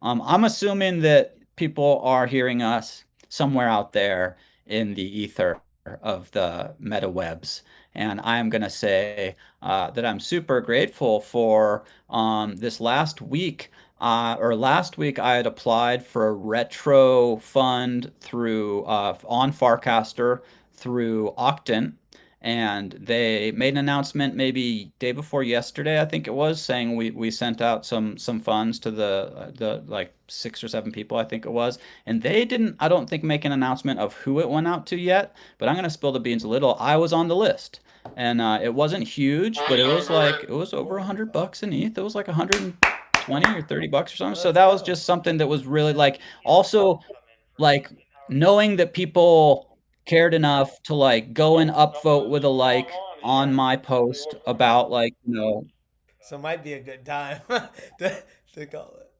I'm assuming that people are hearing us somewhere out there in the ether of the meta webs. And I'm going to say that I'm super grateful for this last week. Or last week, I had applied for a retro fund through on Farcaster through Octa, and they made an announcement maybe day before yesterday, I think it was, saying we sent out some funds to the like 6 or 7 people, I think it was, and they didn't, I don't think, make an announcement of who it went out to yet. But I'm gonna spill the beans a little. I was on the list, and it wasn't huge, but it was over $100 in ETH. It was like 120 or $30 or something. So Let's that was go. just something that was really like also like knowing that people cared enough to like go and upvote with a like on my post about like, So might be a good time to call it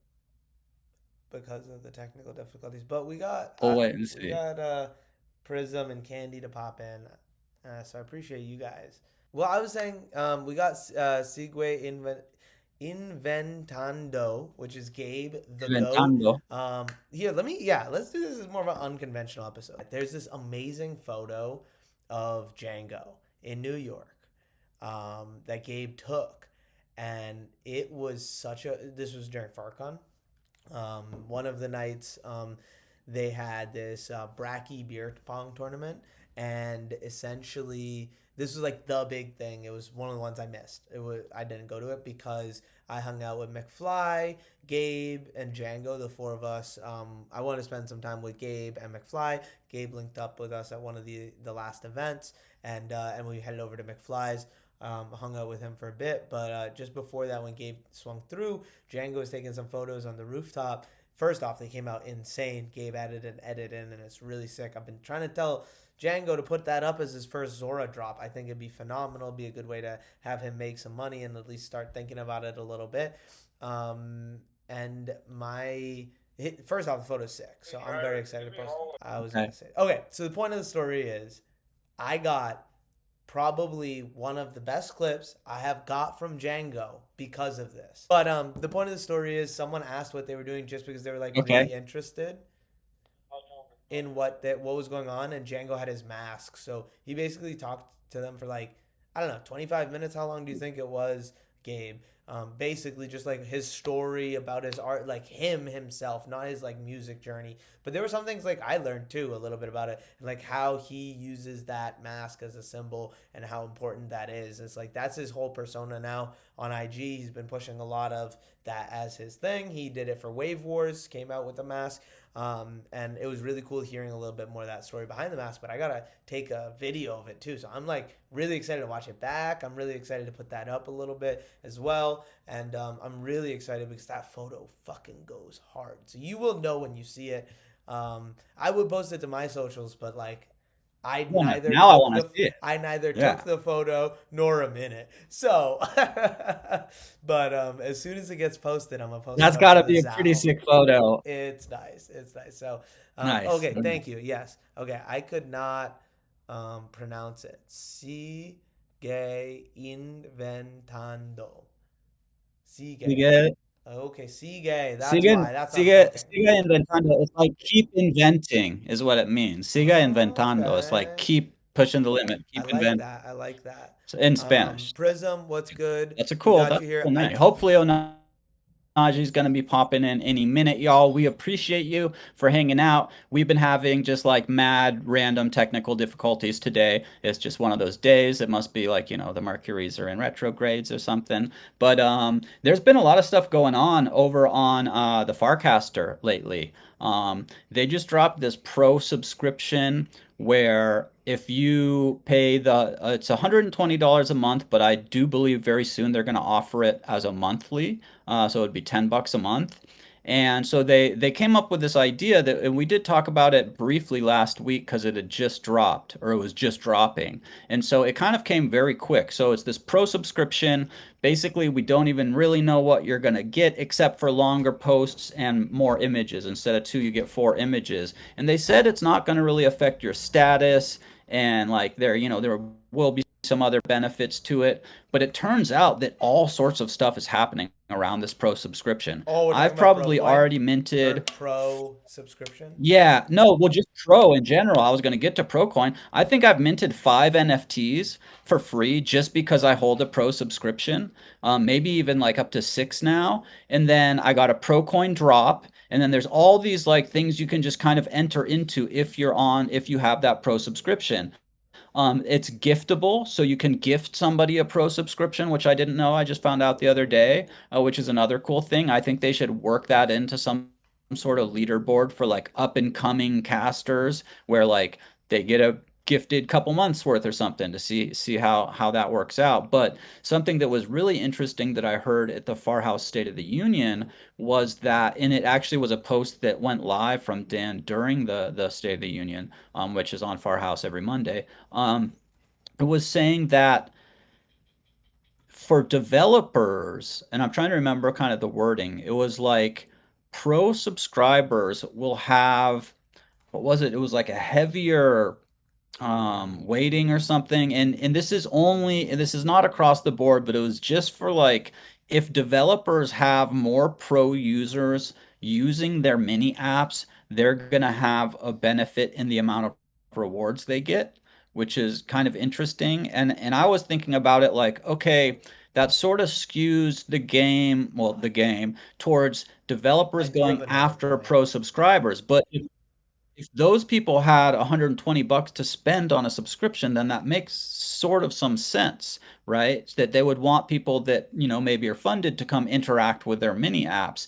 because of the technical difficulties. But we'll wait and we see. got Prism and Candy to pop in, so I appreciate you guys. Well, I was saying we got Inventando, which is Gabe the Goat. Inventando. Here, let's do this as more of an unconventional episode. There's this amazing photo of Django in New York that Gabe took, and it was this was during FarCon. One of the nights, they had this Bracky beer pong tournament, and essentially this was like the big thing. It was one of the ones I missed. I didn't go to it because I hung out with McFly, Gabe, and Django, the four of us. I wanted to spend some time with Gabe and McFly. Gabe linked up with us at one of the last events, and we headed over to McFly's. Hung out with him for a bit, but just before that, when Gabe swung through, Django was taking some photos on the rooftop. First off, they came out insane. Gabe added an edit in, and it's really sick. I've been trying to tell Django to put that up as his first Zora drop. I think it'd be phenomenal. It'd be a good way to have him make some money and at least start thinking about it a little bit. And first off, the photo's sick, so I'm very excited to post it. I was Okay. gonna say, okay. So the point of the story is, I got probably one of the best clips I have got from Django because of this. But the point of the story is, someone asked what they were doing just because they were like Okay. really interested in what was going on, and Django had his mask, so he basically talked to them for like, I don't know, 25 minutes. How long do you think it was, Gabe? Basically just like his story about his art, like him himself, not his like music journey. But there were some things like I learned too a little bit about it, and like how he uses that mask as a symbol and how important that is. It's like that's his whole persona now on IG. He's been pushing a lot of that as his thing. He did it for Wave Wars, came out with the mask. And it was really cool hearing a little bit more of that story behind the mask. But I gotta take a video of it too, so I'm like really excited to watch it back. I'm really excited to put that up a little bit as well, and I'm really excited because that photo fucking goes hard. So you will know when you see it. I would post it to my socials, but like I neither Now I took want to the see it. I neither took Yeah. the photo nor am in it. So, but as soon as it gets posted, I'm gonna post it That's up got to to the be a pretty ZAO. sick photo. It's nice. It's nice. So, Nice. okay, thank you. Yes. Okay, I could not pronounce it. Sigue inventando. Sigue. Sigue, Okay, sigue. That's sigue, why. That's what I'm cooking. sigue inventando. It's like keep inventing is what it means. Sigue inventando. It's like Okay. keep pushing the limit, I keep like inventing. that. I like that. So in Spanish. Prism, what's good? We got That's you a here. cool I night. Hopefully Ohnahji's going to be popping in any minute, y'all. We appreciate you for hanging out. We've been having just like mad random technical difficulties today. It's just one of those days. It must be like, the Mercuries are in retrogrades or something. But there's been a lot of stuff going on over on the Farcaster lately. They just dropped this pro subscription where if you pay it's $120 a month, but I do believe very soon they're going to offer it as a monthly. So it'd be $10 a month. And so they came up with this idea that, and we did talk about it briefly last week because it had just dropped, or it was just dropping. And so it kind of came very quick. So it's this pro subscription. Basically, we don't even really know what you're going to get except for longer posts and more images. Instead of two, you get four images. And they said it's not going to really affect your status. And like there will be some other benefits to it, but it turns out that all sorts of stuff is happening around this pro subscription. Oh, we're talking I've about Pro probably Coin already or minted. Pro subscription. Yeah, no, well, just Pro in general. I was going to get to Procoin. I think I've minted 5 NFTs for free just because I hold a Pro subscription, maybe even like up to six now. And then I got a Procoin drop. And then there's all these like things you can just kind of enter into if you have that Pro subscription. It's giftable, so you can gift somebody a pro subscription, which I didn't know. I just found out the other day, which is another cool thing. I think they should work that into some sort of leaderboard for like up and coming casters, where like they get a gifted couple months worth or something to see how that works out. But something that was really interesting that I heard at the Farhouse State of the Union was that, and it actually was a post that went live from Dan during the State of the Union, which is on Farhouse every Monday. um, it was saying that for developers, and I'm trying to remember kind of the wording, it was like pro subscribers will have, what was it? It was like a heavier waiting or something. And this is not across the board, but it was just for like, if developers have more pro users using their mini apps, they're gonna have a benefit in the amount of rewards they get, which is kind of interesting. And I was thinking about it like, okay, that sort of skews the game towards I developers do have going another after point. pro subscribers. But if those people had $120 to spend on a subscription, then that makes sort of some sense, right? That they would want people that, maybe are funded to come interact with their mini apps.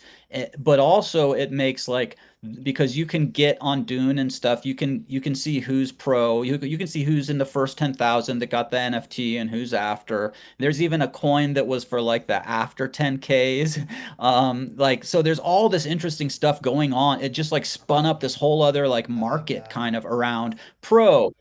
But also it makes like, because you can get on Dune and stuff, you can see who's pro, you can see who's in the first 10,000 that got the NFT and who's after. There's even a coin that was for like the after 10Ks. Like, so there's all this interesting stuff going on. It just like spun up this whole other like I love market that. kind of around pro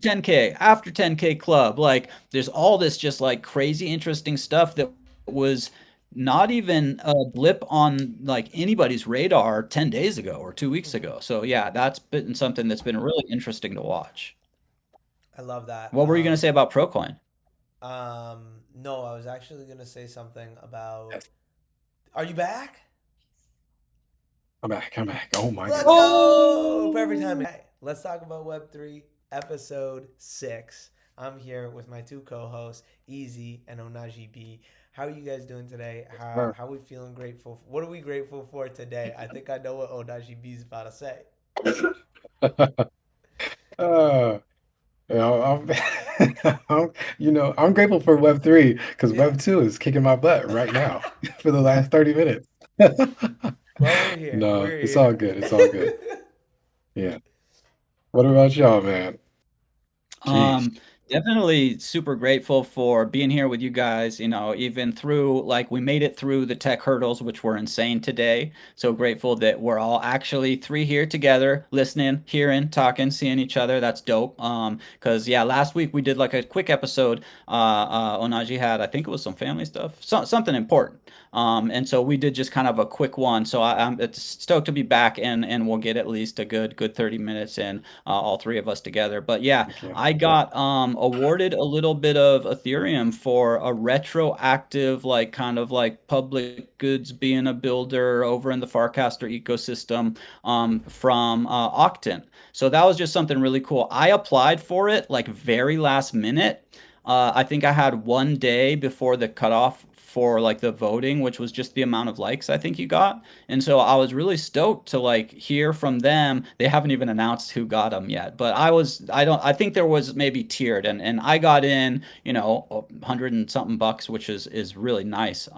10K, after 10K club. Like, there's all this just like crazy interesting stuff that was not even a blip on like anybody's radar 10 days ago or 2 weeks Hmm. ago. So yeah, that's been something that's been really interesting to watch. I love that. What were you going to say about Procoin? No, I was actually gonna say something about. Are you back? I'm back. I'm back. Oh my Let's goodness. go! Perfect timing. Oh, Hey, let's talk about Web3, episode 6. I'm here with my two co-hosts, Easy and Ohnahji B. How are you guys doing today? How are we feeling grateful? What are we grateful for today? I think I know what Ohnahji B is about to say. uh, I'm, I'm grateful for Web3 because Yeah. Web2 is kicking my butt right now for the last 30 minutes. Well, we're here. No, We're it's all here. good. It's all good. Yeah. What about y'all, man? Jeez. Um, definitely super grateful for being here with you guys, even through like we made it through the tech hurdles, which were insane today. So grateful that we're all actually three here together, listening, hearing, talking, seeing each other. That's dope. Because yeah, last week we did like a quick episode. Ohnahji had, I think it was some family stuff, something important. And so we did just kind of a quick one. So I'm it's stoked to be back, and we'll get at least a good 30 minutes in, all three of us together. But yeah, Okay. I got awarded a little bit of Ethereum for a retroactive, like kind of like public goods being a builder over in the Farcaster ecosystem, from Octa. So that was just something really cool. I applied for it like very last minute. I think I had 1 day before the cutoff for like the voting, which was just the amount of likes I think you got. And so I was really stoked to like hear from them. They haven't even announced who got them yet, but I think there was maybe tiered, and I got in, 100 and something bucks, which is really nice.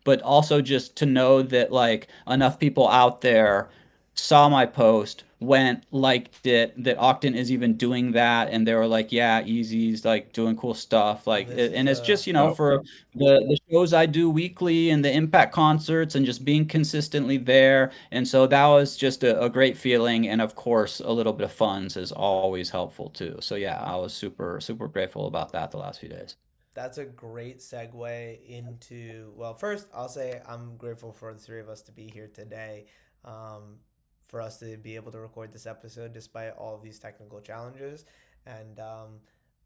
But also just to know that like enough people out there saw my post, went, liked it, that Octon is even doing that, and they were like, yeah, Easy's like doing cool stuff, Well, like this is and it's a just, Oh, for the shows I do weekly and the impact concerts and just being consistently there. And so that was just a great feeling. And of course, a little bit of funds is always helpful too. So yeah, I was super, super grateful about that the last few days. That's a great segue into. Well, first, I'll say I'm grateful for the three of us to be here today, um, for us to be able to record this episode despite all of these technical challenges. And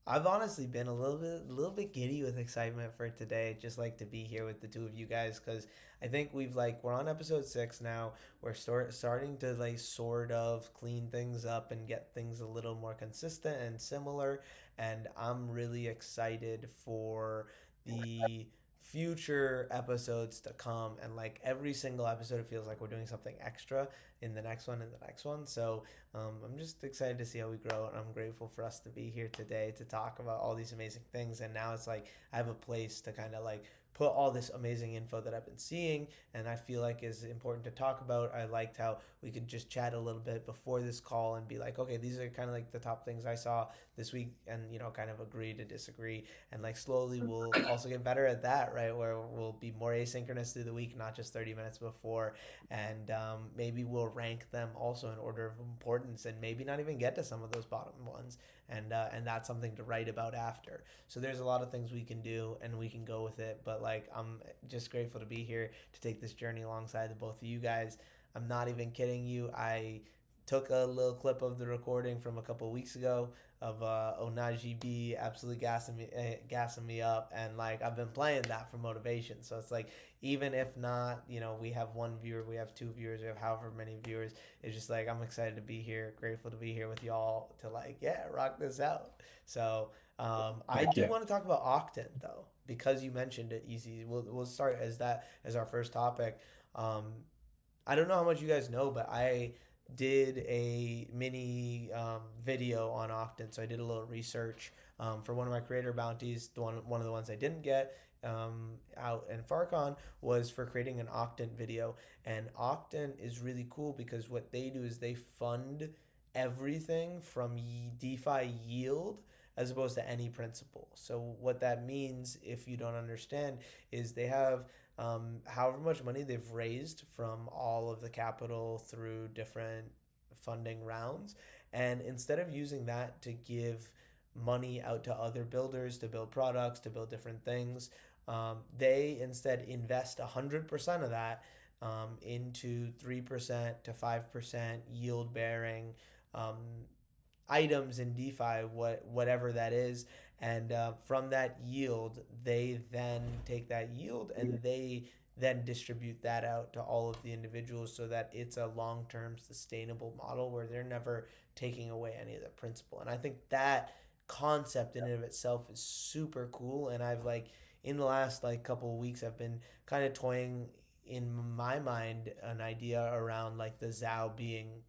I've honestly been a little bit giddy with excitement for today, just like to be here with the two of you guys, because I think we're on episode 6 now. We're starting to like sort of clean things up and get things a little more consistent and similar, and I'm really excited for the future episodes to come. And like every single episode, it feels like we're doing something extra in the next one and the next one. So I'm just excited to see how we grow, and I'm grateful for us to be here today to talk about all these amazing things. And now it's like I have a place to kind of like put all this amazing info that I've been seeing, and I feel like is important to talk about. I liked how we could just chat a little bit before this call and be like, okay, these are kind of like the top things I saw this week, and kind of agree to disagree, and like slowly we'll also get better at that, right? Where we'll be more asynchronous through the week, not just 30 minutes before, and maybe we'll rank them also in order of importance, and maybe not even get to some of those bottom ones, and that's something to write about after. So there's a lot of things we can do, and we can go with it. But like, I'm just grateful to be here to take this journey alongside the both of you guys. I'm not even kidding you. I took a little clip of the recording from a couple of weeks ago of Ohnahji B absolutely gassing me up, and like I've been playing that for motivation. So it's like, even if not, we have one viewer, we have two viewers, we have however many viewers. It's just like I'm excited to be here, grateful to be here with y'all to like, yeah, rock this out. So I Heck do yeah. want to talk about Octant though, because you mentioned it. Easy. We'll start as that as our first topic. Um, I don't know how much you guys know, but I did a mini video on Octant. So I did a little research for one of my creator bounties. One of the ones I didn't get out in Farcon was for creating an Octant video. And Octant is really cool because what they do is they fund everything from DeFi yield as opposed to any principal. So what that means, if you don't understand, is they have however much money they've raised from all of the capital through different funding rounds. And instead of using that to give money out to other builders to build products, to build different things, they instead invest 100% of that into 3% to 5% yield bearing um, items in DeFi, whatever that is, and from that yield, they then take that yield and they then distribute that out to all of the individuals so that it's a long-term sustainable model where they're never taking away any of the principal. And I think that concept in and of itself is super cool. And I've like in the last like couple of weeks, I've been kind of toying in my mind an idea around like the ZAO being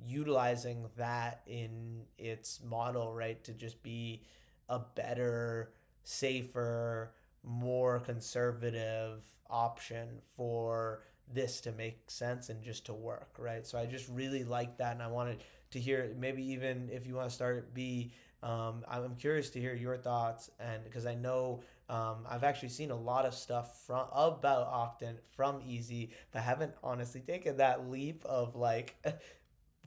utilizing that in its model, right? To just be a better, safer, more conservative option for this to make sense and just to work, right? So I just really like that, and I wanted to hear maybe even if you want to start be. I'm curious to hear your thoughts, and because I know I've actually seen a lot of stuff from about Octant from Easy, but haven't honestly taken that leap of like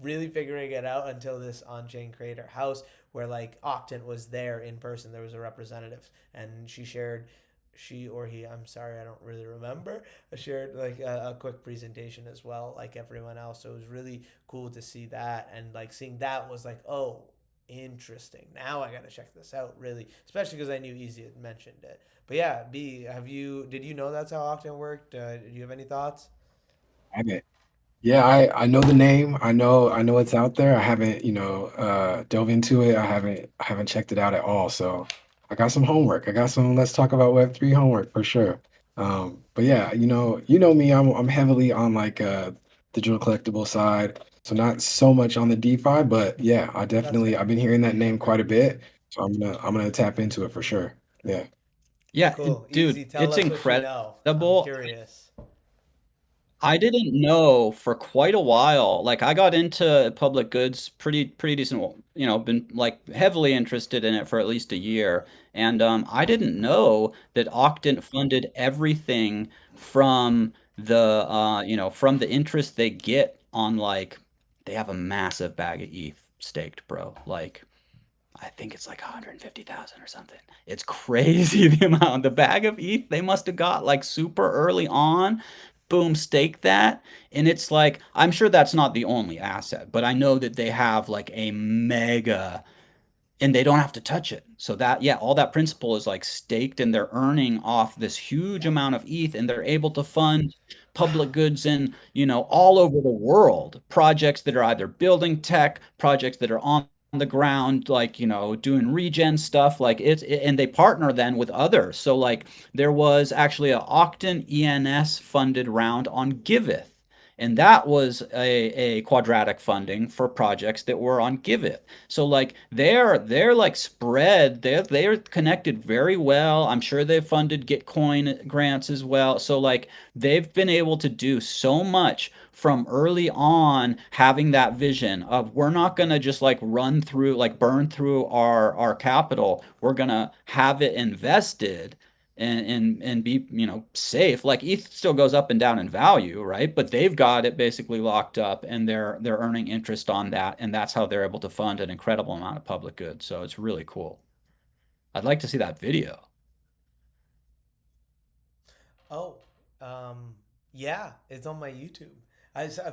really figuring it out until this on-chain creator house where like Octant was there in person. There was a representative, and she or he, I'm sorry, I don't really remember, shared like a quick presentation as well, like everyone else. So it was really cool to see that, and like seeing that was like, oh, interesting. Now I gotta check this out, really, especially because I knew Easy had mentioned it. But yeah, B, did you know that's how Octant worked? Do you have any thoughts? I mean, yeah, I know the name. I know it's out there. I haven't, dove into it. I haven't checked it out at all. So I got some homework. I got some let's talk about Web3 homework for sure. But yeah, you know me, I'm heavily on like digital collectible side. So not so much on the DeFi, but yeah, That's I've fair. been hearing that name quite a bit. So I'm gonna tap into it for sure. Yeah. Yeah, Cool. dude, Easy. Tell it's us what you know. I'm incredible. curious. I didn't know for quite a while. Like I got into public goods pretty decent, been like heavily interested in it for at least a year. And I didn't know that Octant funded everything from from the interest they get on like they have a massive bag of ETH staked, bro. Like I think it's like 150,000 or something. It's crazy the amount. The bag of ETH they must have got like super early on. Boom, stake that. And it's like, I'm sure that's not the only asset, but I know that they have like a mega and they don't have to touch it. So that, yeah, all that principal is like staked and they're earning off this huge amount of ETH and they're able to fund public goods in, all over the world. Projects that are either building tech, projects that are on the ground, like, doing regen stuff, like and they partner then with others. So like there was actually a Octa ENS funded round on Giveth. And that was a quadratic funding for projects that were on Giveth. So like they're like spread. They're connected very well. I'm sure they've funded Gitcoin grants as well. So like they've been able to do so much from early on, having that vision of we're not gonna just like burn through our capital. We're gonna have it invested and be safe. Like ETH still goes up and down in value, right? But they've got it basically locked up and they're earning interest on that, and that's how they're able to fund an incredible amount of public goods. So it's really cool. I'd like to see that video. Oh, yeah, it's on my YouTube. I was I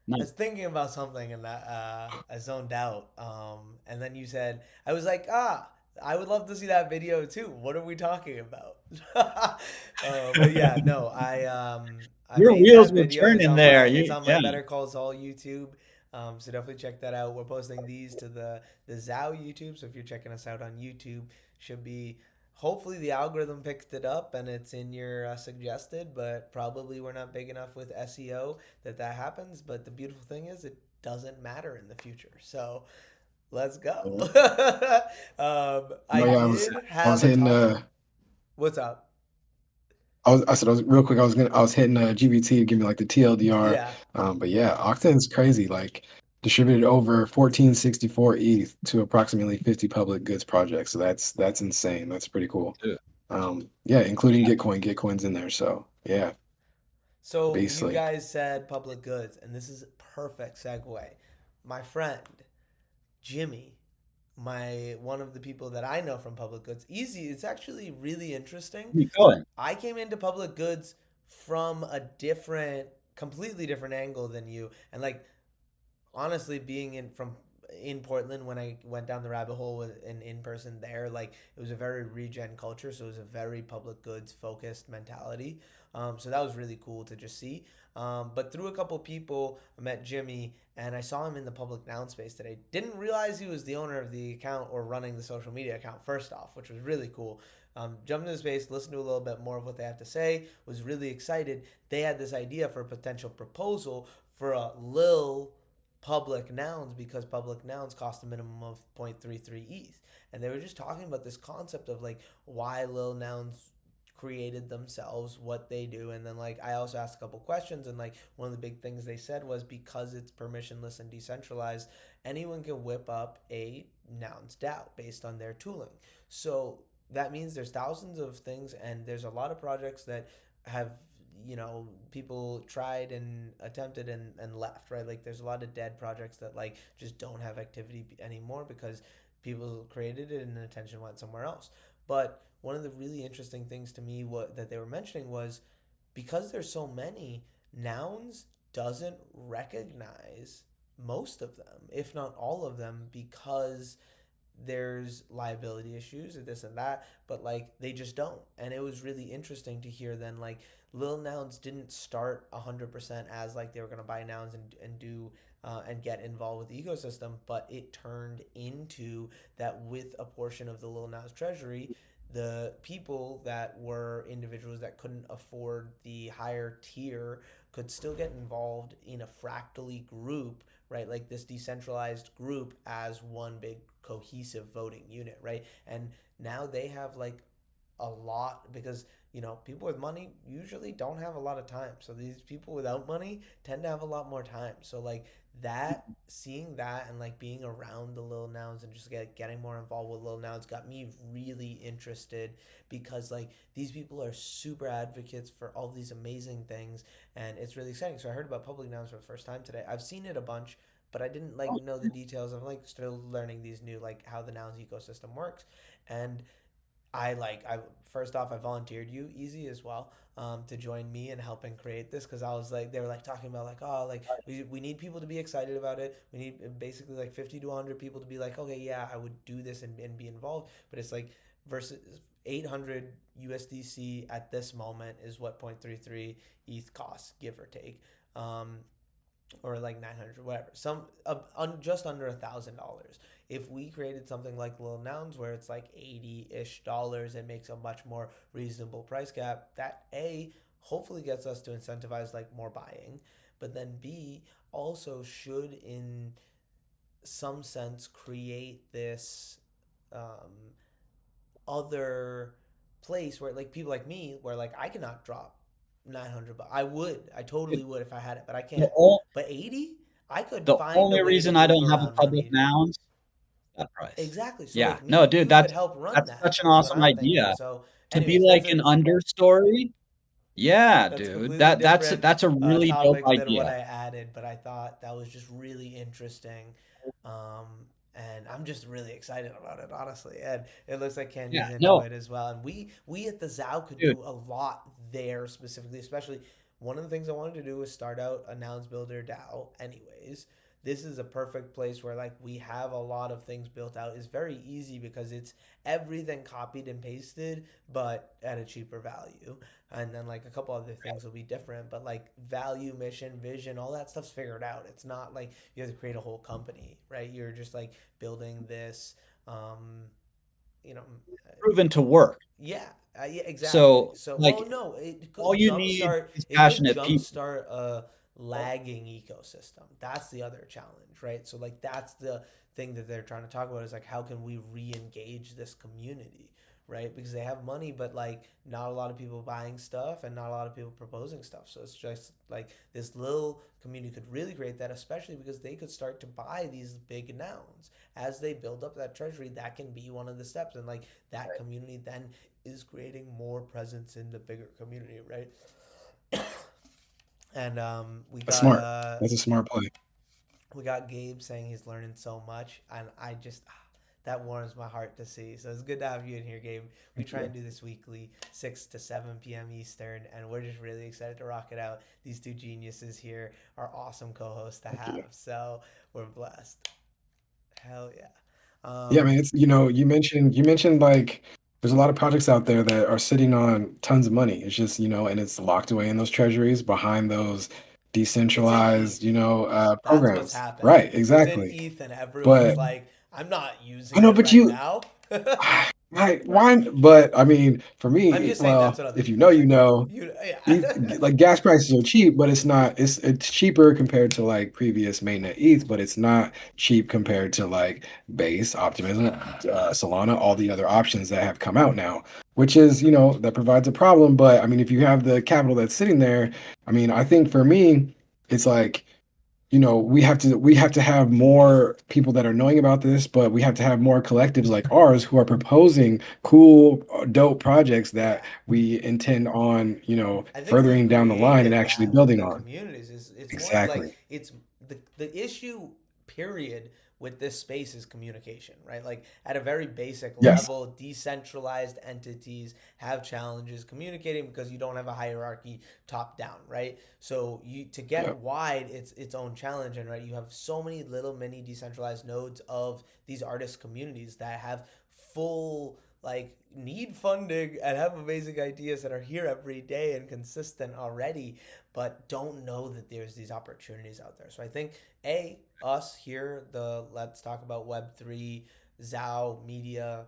Nice. was thinking about something and that I zoned out. And then you said I was like, I would love to see that video too. What are we talking about? But yeah, no, I Your made wheels that were video. turning there. It's You, on my yeah. Better Call Saul YouTube. So definitely check that out. We're posting these to the ZAO YouTube. So if you're checking us out on YouTube, should be hopefully the algorithm picked it up and it's in your suggested, but probably we're not big enough with SEO that happens. But the beautiful thing is it doesn't matter in the future. So let's go. I No, yeah, did I was have a hitting talk. What's up? I said I was real quick. I was hitting GBT to give me like the TLDR. Yeah. But yeah, Octa is crazy. Like distributed over 1464 ETH to approximately 50 public goods projects. So that's insane. That's pretty cool. Too. Yeah, including Gitcoin. Gitcoin's in there. So yeah, So you basically. guys said public goods, and this is a perfect segue. My friend Jimmy, my one of the people that I know from public goods, easy. It's actually really interesting. Keep going. I came into public goods from a completely different angle than you, and like honestly being in Portland when I went down the rabbit hole with an in person there, like it was a very regen culture, so it was a very public goods focused mentality. So that was really cool to just see. But through a couple people, I met Jimmy and I saw him in the public noun space today. Didn't realize he was the owner of the account or running the social media account first off, which was really cool. Jumped into the space, listened to a little bit more of what they have to say, was really excited. They had this idea for a potential proposal for a Lil public nouns because public nouns cost a minimum of 0.33 ETH. And they were just talking about this concept of like why Lil Nouns created themselves, what they do. And then like I also asked a couple questions and like one of the big things they said was because it's permissionless and decentralized, anyone can whip up a nouns DAO based on their tooling. So that means there's thousands of things and there's a lot of projects that have people tried and attempted and left, right? Like there's a lot of dead projects that like just don't have activity anymore because people created it and attention went somewhere else. But one of the really interesting things to me what that they were mentioning was because there's so many, nouns doesn't recognize most of them, if not all of them, because there's liability issues and this and that, but like they just don't. And it was really interesting to hear then like Lil Nouns didn't start 100% as like they were going to buy nouns and do and get involved with the ecosystem, but it turned into that with a portion of the Lil Nouns treasury, the people that were individuals that couldn't afford the higher tier could still get involved in a fractally group, right? Like this decentralized group as one big cohesive voting unit, right? And now they have like a lot because people with money usually don't have a lot of time, so these people without money tend to have a lot more time. So like that, seeing that and like being around the Lil Nouns and just getting more involved with Lil Nouns got me really interested because like these people are super advocates for all these amazing things and it's really exciting. So I heard about public nouns for the first time today. I've seen it a bunch, but I didn't like know the details. I'm like still learning these new like how the nouns ecosystem works. And I first off I volunteered you easy as well, to join me in helping create this because I was like they were like talking about like oh like we need people to be excited about it. We need basically like 50 to 100 people to be like okay yeah I would do this and be involved. But it's like versus 800 USDC at this moment is what 0.33 ETH costs give or take. Um, or like 900 or whatever, some just under $1,000. If we created something like Lil Nouns where it's like 80-ish dollars, it makes a much more reasonable price cap. That A hopefully gets us to incentivize like more buying, but then B also should in some sense create this um, other place where like people like me where like I cannot drop 900 bucks. I totally would if I had it, but I The, can't. o- But 80, I could the find a only way to reason I move don't have a around public money. nouns, that price. Exactly. So Yeah, like me no, and dude, you could that's help run that's that such an is what awesome I'm thinking. idea. So To be anyways, like an understory. Yeah, that's a dude, completely that's different that's a really dope topic than what idea. I added, but I thought that was just really interesting. Um, and I'm just really excited about it, honestly. And it looks like Yeah, Candy's into no, it as well. And we at the ZAO could dude. do a lot there specifically, especially one of the things I wanted to do was start out a Nouns Builder DAO. Anyways, this is a perfect place where like we have a lot of things built out. It's very easy because it's everything copied and pasted, but at a cheaper value. And then like a couple other things will be different, but like value, mission, vision, all that stuff's figured out. It's not like you have to create a whole company, right? You're just like building this, um, you know, Proven to work. yeah, yeah, exactly. So, So, well, like, no, it all could you need jumpstart. is It could passionate people. jumpstart a lagging ecosystem. That's the other challenge, right? So, like, that's the thing that they're trying to talk about is like, how can we re-engage this community, right? Because they have money, but like, not a lot of people buying stuff and not a lot of people proposing stuff. So it's just like this little community could really create that, especially because they could start to buy these big nouns as they build up that treasury. That can be one of the steps, and like that community then is creating more presence in the bigger community, right? And That's smart. That's a smart play. we got Gabe saying he's learning so much, and I just that warms my heart to see. So it's good to have you in here, Gabe. We Thank try you. and do this weekly, 6 to 7 p.m. Eastern, and we're just really excited to rock it out. These two geniuses here are awesome co-hosts to Thank you. have, so we're blessed. Hell yeah. Yeah, man, Um, it's you mentioned like there's a lot of projects out there that are sitting on tons of money. It's just, and it's locked away in those treasuries behind those it's in decentralized, ETH. That's what's programs. happening. Right, It's in exactly. ETH, and everyone's But like, I'm not I using know, it but right you now. why but I mean, for I'm me, just saying that's well, what other if you people know, are you saying. know. You, yeah. ETH, like gas prices are cheap, but it's cheaper compared to like previous mainnet ETH, but it's not cheap compared to like Base, Optimism, Solana, all the other options that have come out now, which is, that provides a problem. But I mean, if you have the capital that's sitting there, I mean, I think for me, it's like we have to have more people that are knowing about this, but we have to have more collectives like ours who are proposing cool, dope projects that Yeah. we intend on, I think we've furthering down the line and created actually that with building the on. communities. It's more of like Exactly. it's the issue period with this space is communication, right? Like at a very basic Yes. level, decentralized entities have challenges communicating because you don't have a hierarchy top down, right? So you to get Yeah. wide, it's its own challenge, and right, you have so many little mini decentralized nodes of these artist communities that have full like need funding and have amazing ideas that are here every day and consistent already, but don't know that there's these opportunities out there. So I think us here, the Let's Talk About Web3 ZAO media,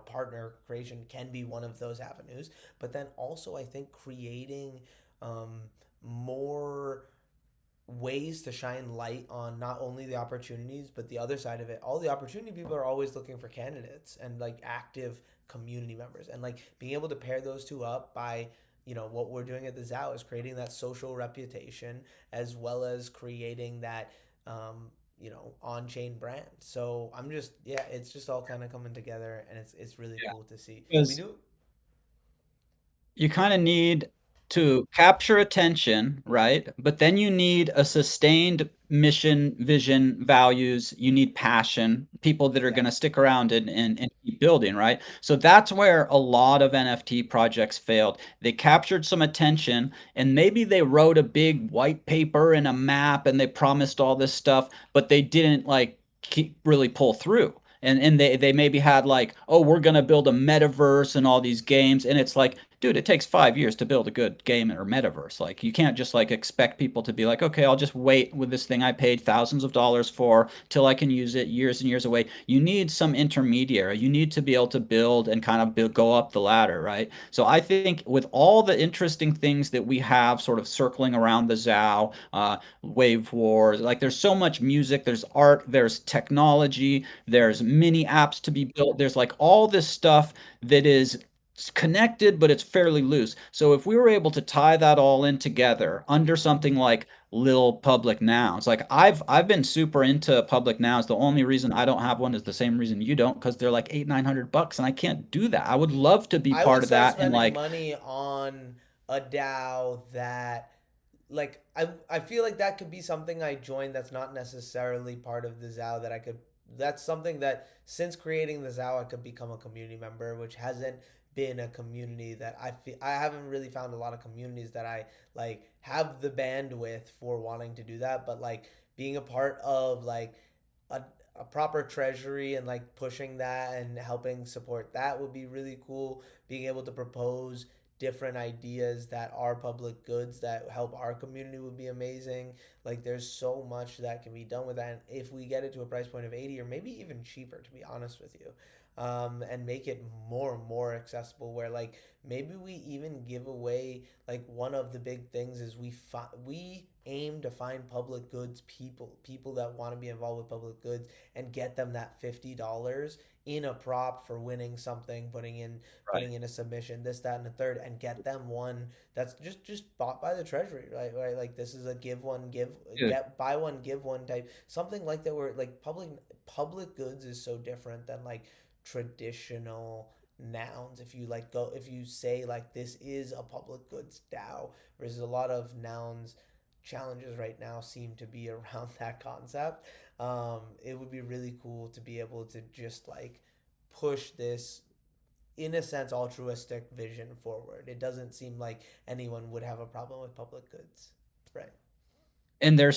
partner creation can be one of those avenues. But then also I think creating um, more ways to shine light on not only the opportunities but the other side of it. All the opportunity people are always looking for candidates and like active community members, and like being able to pair those two up by what we're doing at the ZAO is creating that social reputation as well as creating that on-chain brand. So I'm just yeah, it's just all kind of coming together, and it's really Yeah. cool to see. We Because do. you kind of need to capture attention, right? But then you need a sustained mission, vision, values. You need passion, people that are Yeah. going to stick around and keep building, right? So that's where a lot of NFT projects failed. They captured some attention and maybe they wrote a big white paper and a map and they promised all this stuff, but they didn't like keep really pull through. And they maybe had like, oh, we're gonna build a metaverse and all these games, and it's like, dude, it takes 5 years to build a good game or metaverse. Like you can't just like expect people to be like, okay, I'll just wait with this thing I paid thousands of dollars for till I can use it years and years away. You need some intermediary. You need to be able to build and kind of go up the ladder, right? So I think with all the interesting things that we have sort of circling around the ZAO, Wave Wars, like there's so much music, there's art, there's technology, there's mini apps to be built. There's like all this stuff that is connected, but it's fairly loose. So if we were able to tie that all in together under something like Lil Public Nouns, like I've been super into public nouns. The only reason I don't have one is the same reason you don't, because they're like 800-900 bucks, and I can't do that. I would love to be I part would of start that and spending like money on a DAO that, like, I feel like that could be something I join that's not necessarily part of the ZAO that I could. That's something that since creating the ZAO I could become a community member, which hasn't been a community that I feel I haven't really found a lot of communities that I like have the bandwidth for wanting to do that. But like being a part of like a a proper treasury and like pushing that and helping support that would be really cool. Being able to propose different ideas that are public goods that help our community would be amazing. Like there's so much that can be done with that. And if we get it to a price point of 80 or maybe even cheaper, to be honest with you, and make it more and more accessible, where like maybe we even give away like one of the big things is we aim to find public goods people that want to be involved with public goods and get them that $50 in a prop for winning something, right. putting in a submission, this, that, and the third, and get them one that's just bought by the treasury, right? Right, like this is a give one, give Dude, get buy one, give one type something like that. Where like public goods is so different than like traditional nouns. If you like go, if you say like this is a public goods DAO, versus a lot of nouns challenges right now seem to be around that concept. It would be really cool to be able to just like push this in a sense altruistic vision forward. It doesn't seem like anyone would have a problem with public goods, right? and there are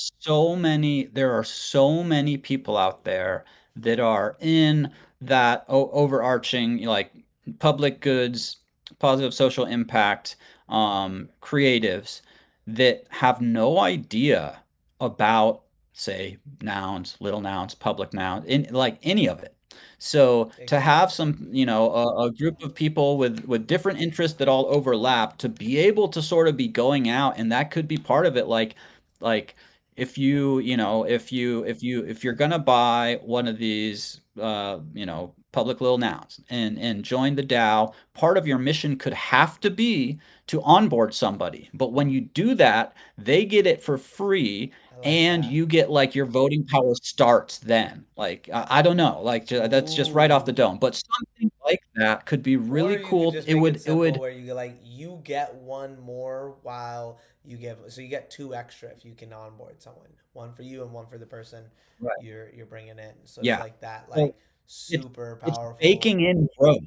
so many people out there that are in that overarching like public goods, positive social impact, creatives that have no idea about, say, nouns, little nouns, public nouns, in like any of it. So to have Exactly. some, a group of people with different interests that all overlap to be able to sort of be going out, and that could be part of it, like if if you're gonna buy one of these public little nouns and join the DAO, part of your mission could have to be to onboard somebody. But when you do that, they get it for free I like and that. you get like your voting power starts then. Like I don't know, like that's just right off the Ooh. dome. But something like that could be Or really you could cool. just It make it would it simple would where you like you get one more while you give, so you get two extra if you can onboard someone, one for you and one for the person right. you're bringing in. So it's Yeah. like that, So like it's super it's powerful. baking in growth.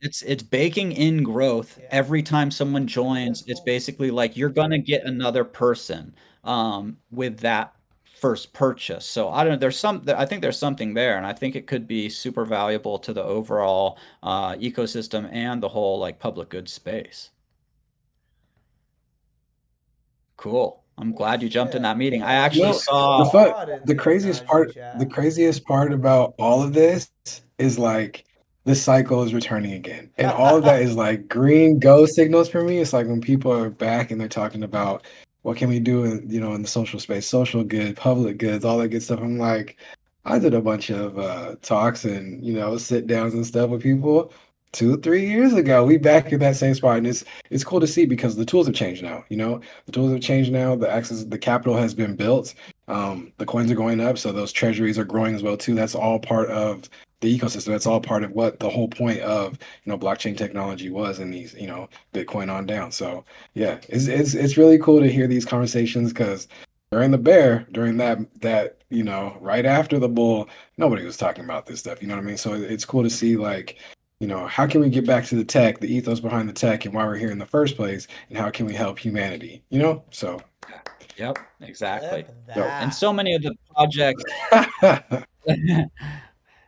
It's baking in growth Yeah, every time someone I think joins. that's It's cool. basically like you're gonna get another person with that first purchase. So I don't know. I think there's something there, and I think it could be super valuable to the overall ecosystem and the whole like public goods space. Cool. I'm Well, glad you jumped in shit. that meeting. I Yeah, actually No, let's do a the saw. fun, pod in the the craziest Ohnahji part, the chat. craziest part about all of this is like the cycle is returning again. And all of that is like green go signals for me. It's like when people are back and they're talking about what can we do in, in the social space, social good, public goods, all that good stuff. I'm like, I did a bunch of talks and, sit downs and stuff with people 2, 3 years ago. We back in that same spot. And it's cool to see because the tools have changed now, the tools have changed now. The capital has been built. The coins are going up, so those treasuries are growing as well too. That's all part of the ecosystem. That's all part of what the whole point of blockchain technology was in these Bitcoin on down. So yeah, it's really cool to hear these conversations because during the bear, during that right after the bull, nobody was talking about this stuff. You know what I mean? So it's cool to see like, how can we get back to the tech, the ethos behind the tech, and why we're here in the first place, and how can we help humanity? So Yep, exactly. Clip dope. And that. so many of the projects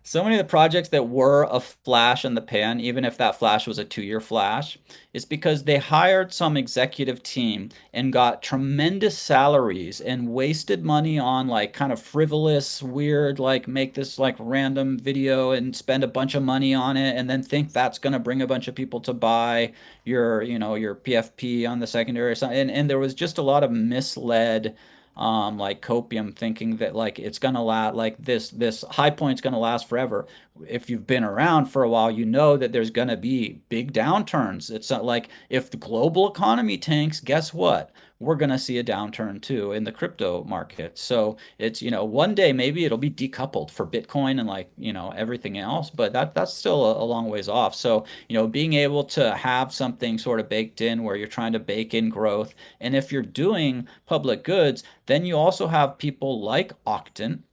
So many of the projects that were a flash in the pan, even if that flash was a 2-year flash, is because they hired some executive team and got tremendous salaries and wasted money on like kind of frivolous, weird, like make this like random video and spend a bunch of money on it and then think that's going to bring a bunch of people to buy your PFP on the secondary or something. And there was just a lot of misled like copium, thinking that like it's gonna last, like this high point's gonna last forever. If you've been around for a while, you know that there's gonna be big downturns. It's not like if the global economy tanks, guess what? We're gonna see a downturn too in the crypto market. So it's, one day maybe it'll be decoupled for Bitcoin and like, everything else, but that's still a long ways off. So, being able to have something sort of baked in where you're trying to bake in growth, and if you're doing public goods, then you also have people like Octant,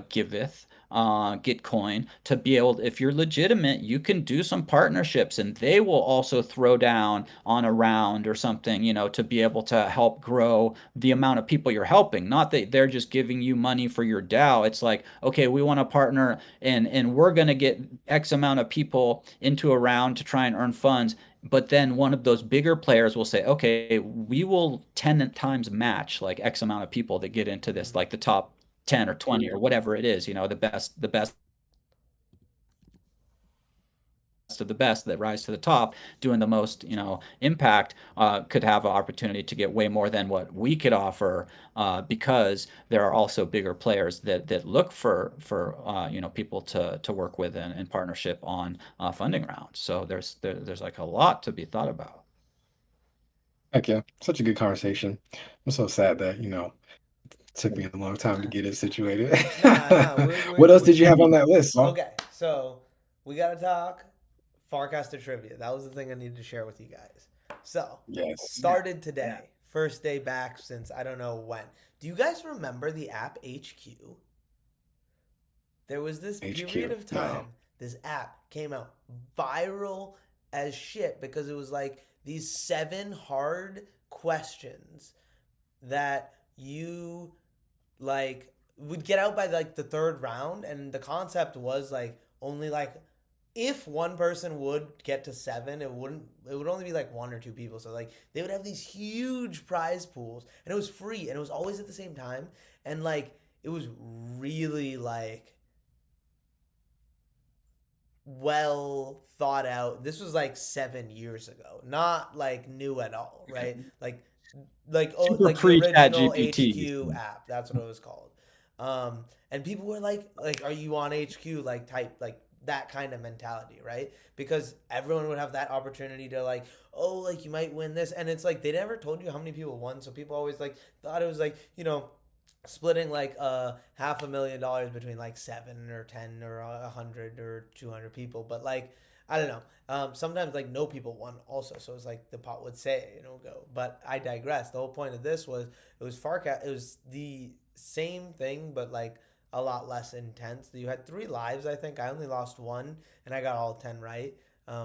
Giveth, Gitcoin to be able, if you're legitimate, you can do some partnerships and they will also throw down on a round or something, to be able to help grow the amount of people you're helping. Not that they're just giving you money for your DAO. It's like, okay, we want to partner and we're going to get X amount of people into a round to try and earn funds, but then one of those bigger players will say, okay, we will 10 times match like X amount of people that get into this, like the top 10 or 20 or whatever it is, the best of the best that rise to the top, doing the most, impact, could have an opportunity to get way more than what we could offer, because there are also bigger players that look for people to work with in partnership on funding rounds. So there's like a lot to be thought about. Heck yeah, such a good conversation. I'm so sad that, it took me a long time to get it situated. Nah, nah, What else we're did you have on that list, Saul? okay. So we gotta talk Farcaster trivia. That was the thing I needed to share with you guys. So Yes. started today, first day back since I don't know when. Do you guys remember the app HQ? There was this period HQ. of No. time this app came out viral as shit because it was like these 7 hard questions that you like would get out by like the third round, and the concept was like only like if one person would get to 7, it would only be like 1 or 2 people, so like they would have these huge prize pools and it was free and it was always at the same time, and like it was really like well thought out. This was like 7 years ago, not like new at all, right? Super Like the pre-chat original GPT. HQ app. That's what it was called. And people were like, are you on HQ? Like type like that kind of mentality, right? Because everyone would have that opportunity to like, oh, like you might win this, and it's like they never told you how many people won, so people always like thought it was like splitting like $500,000 between like 7 or 10 or 100 or 200 people, but like I don't know. Sometimes like no people won also, so it's like the pot would say go. But I digress. The whole point of this was it was Farcat. It was the same thing, but like a lot less intense. You had 3 lives, I think. I only lost one, and I got all 10 right.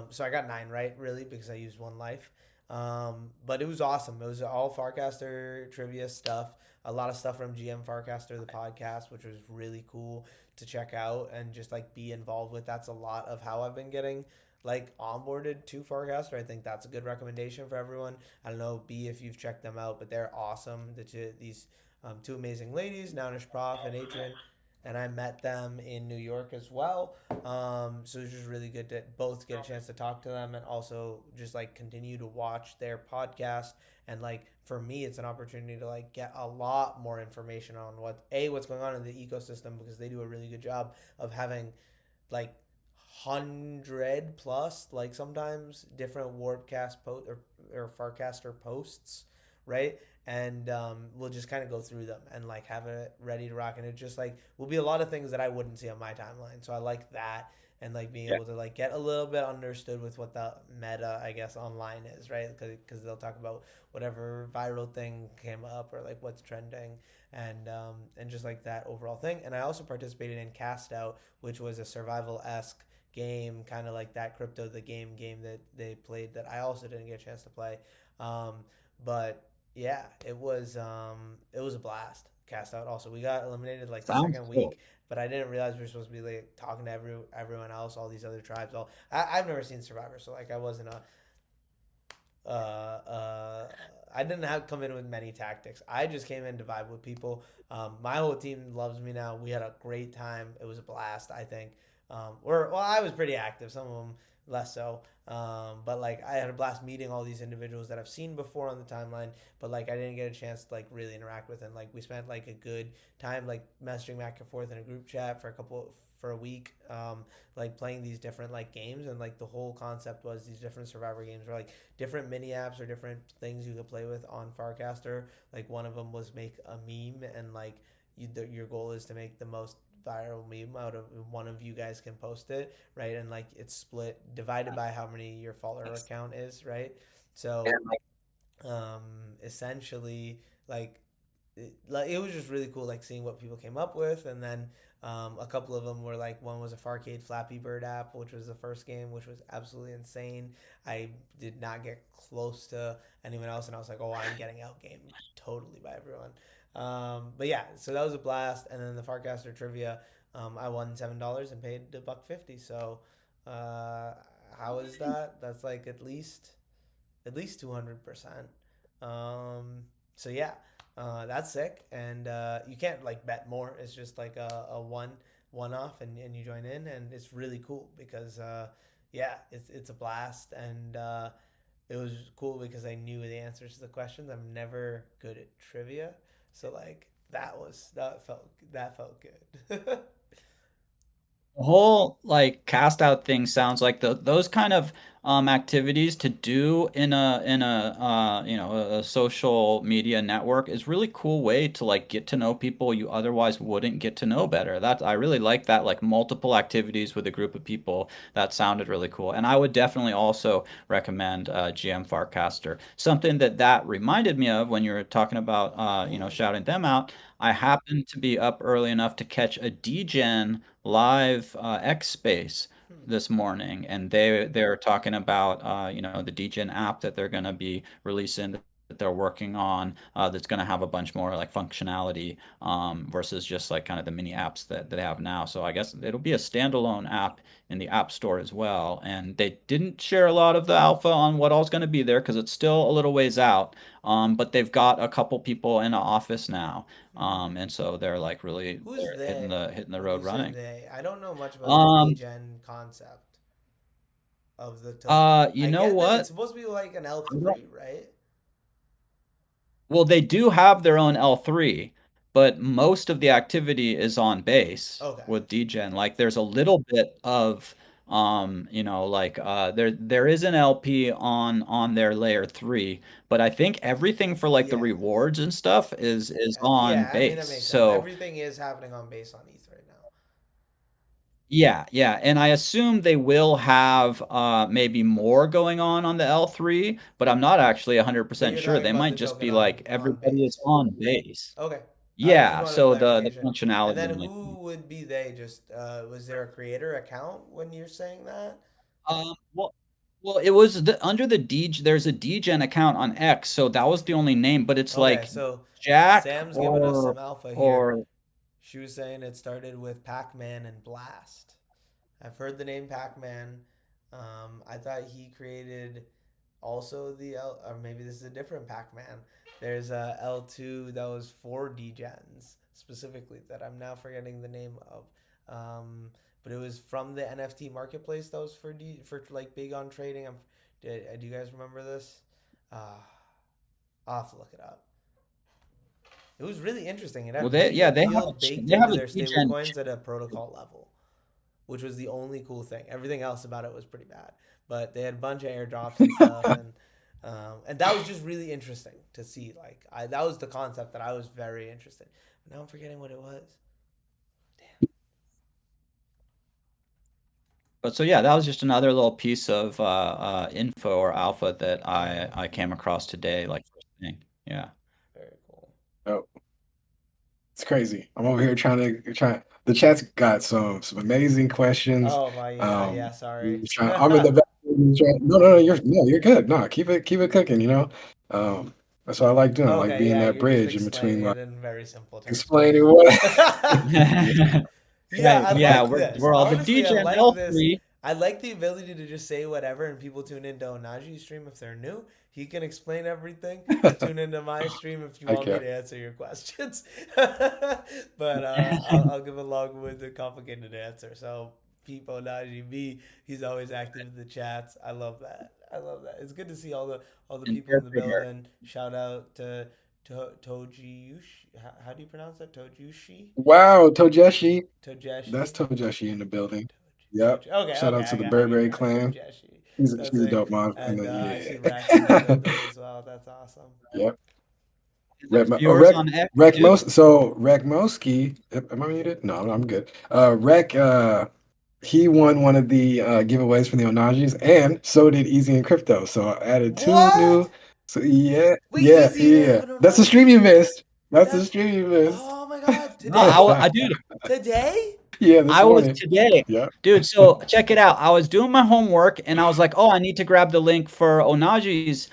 So I got 9 right really because I used 1 life. But it was awesome. It was all Farcaster trivia stuff. A lot of stuff from GM Farcaster, the podcast, which was really cool to check out and just like be involved with. That's a lot of how I've been getting like onboarded to Farcaster. I think that's a good recommendation for everyone. I don't know, B, if you've checked them out, but they're awesome. These 2 amazing ladies, Nounish Prof and Adrian, and I met them in New York as well. So it's just really good to both get a chance to talk to them and also just like continue to watch their podcast. And like for me, it's an opportunity to like get a lot more information on what's going on in the ecosystem, because they do a really good job of having like 100 plus like sometimes different Warpcast post or Farcaster posts, right? And we'll just kind of go through them and like have it ready to rock, and it just like will be a lot of things that I wouldn't see on my timeline, so I like that. and like being Yeah. able to like get a little bit understood with what the meta, I guess, online is, right? Because they'll talk about whatever viral thing came up or like what's trending, and just like that overall thing. And I also participated in Cast Out, which was a survival esque game, kind of like that crypto the game that they played that I also didn't get a chance to play. Um, but yeah, it was a blast. Cast Out also, we got eliminated like the Sounds second cool. week, but I didn't realize we were supposed to be like talking to everyone else, all these other tribes. I've never seen Survivor, so like I wasn't a uh, uh, I didn't have come in with many tactics. I just came in to vibe with people. My whole team loves me now. We had a great time. It was a blast. I think. I was pretty active. Some of them less so. But like I had a blast meeting all these individuals that I've seen before on the timeline. But like I didn't get a chance to like really interact with, and like we spent like a good time like messaging back and forth in a group chat for a week. Like playing these different like games, and like the whole concept was these different survivor games were like different mini apps or different things you could play with on Farcaster. Like one of them was make a meme, and like your goal is to make the most viral meme out of one of you guys can post it, right? And like it's split divided by how many your follower account is, right? So um essentially like it was just really cool like seeing what people came up with. And then a couple of them were like, one was a Farcade Flappy Bird app, which was the first game, which was absolutely insane. I did not get close to anyone else, and I was like, oh, I'm getting outgamed totally by everyone. But yeah, so that was a blast. And then the Farcaster trivia, I won $7 and paid a buck 50. So uh, how is that? That's like at least 200%. Um, so yeah, that's sick, and you can't like bet more. It's just like a one off, and you join in, and it's really cool because yeah, it's a blast, and it was cool because I knew the answers to the questions. I'm never good at trivia, so like that felt good. The whole like cast out thing sounds like those kind of activities to do in a a social media network is really cool way to like get to know people you otherwise wouldn't get to know better. That I really like that like multiple activities with a group of people. That sounded really cool. And I would definitely also recommend GM Farcaster. Something that reminded me of when you were talking about Mm. shouting them out. I happened to be up early enough to catch a Degen live X Space Hmm. this morning, and they're talking about the Degen app that they're going to be releasing that they're working on that's going to have a bunch more like functionality versus just like kind of the mini apps that they have now. So I guess it'll be a standalone app in the App Store as well. And they didn't share a lot of the alpha on what all's going to be there because it's still a little ways out. But they've got a couple people in the office now, Hmm. and so they're like really Who's they're hitting they? the When you road say running. they, I don't know much about the Um, degen concept of the token. you I know get that it's what? supposed to be like an I don't, L3, right? well, they do have their own L3, but most of the activity is on base Okay. with Degen. Like there's a little bit of like there is an LP on their layer 3, but I think everything for like the Yeah. rewards and stuff is on Yeah, I mean, base. that makes sense. So Everything is happening on base on ETH right now. yeah, yeah, and I assume they will have maybe more going on the L3, but I'm not actually But 100% you're sure. talking They about might the just token be like on everybody is base. on base. Okay. I just Yeah, wanted a so the clarification. And then functionality might be. who would be they? Just was there a creator account when you're saying that? Well, it was under the there's a Degen account on X, so that was the only name, but it's Okay, like so Jack Sam's giving us some alpha here. or She was saying it started with Pac-Man and Blast. I've heard the name Pac-Man. I thought he created also or maybe this is a different Pac-Man. There's a L2 that was for Degens specifically that I'm now forgetting the name of. But it was from the NFT marketplace that was for like big on trading. Do you guys remember this? Uh, I'll have to look it up. It was really interesting. It well, had negative yield baked they have into a their stable Degen. coins at a protocol level, which was the only cool thing. Everything else about it was pretty bad. But they had a bunch of airdrops and stuff, and that was just really interesting to see. Like that was the concept that I was very interested. But now I'm forgetting what it was. Damn. But so yeah, that was just another little piece of info or alpha that Mm, I came across today, like first thing. Yeah. very cool. Oh, it's crazy. I'm over here trying. The chat's got some amazing questions. Oh my, yeah, Um, sorry. I'm in the back. No, you're good. No, keep it cooking. That's what I like doing. I like Okay, being yeah, that you're just bridge in between, explaining like it in very simple terms. explaining Cool. what. Yeah, Yeah, I Yeah, like this. we're all the Honestly, I Degen like this. L3. I like the ability to just say whatever and people tune into Ohnahji's stream if they're new. He can explain everything. And tune into my stream if you I want me can't. to answer your questions. But I'll give a long-winded, complicated answer. So, people, Ohnahji, me, he's always active in the chats. I love that. I love that. It's good to see all the people in the Interpreter. building. Shout out to Tojiushi. How do you pronounce that? Tojushi? Wow, Tojeshi. Tojeshi? That's Tojeshi in the building. Yep. Toji. Okay, Shout okay, out to I the got, I Burberry got, I got clan. Tojeshi. That's She's a it. dope mom. And And then I see Rex in the yeah. building as well. That's awesome. Yep. There's viewers on X too. Rec Moski, am I muted? No, I'm good. Rec, he won one of the giveaways from the Ohnajis, and so did EZincrypto. So I added two What? new. So yeah, Wait, Easy didn't have yeah. an That's the Ohnahji stream you stream? missed. That's the That's, stream you missed. oh my God. No, Today? dude, Today? Yeah, this I was morning. today. Yep. Dude, so check it out. I was doing my homework and I was like, oh, I need to grab the link for Onaji's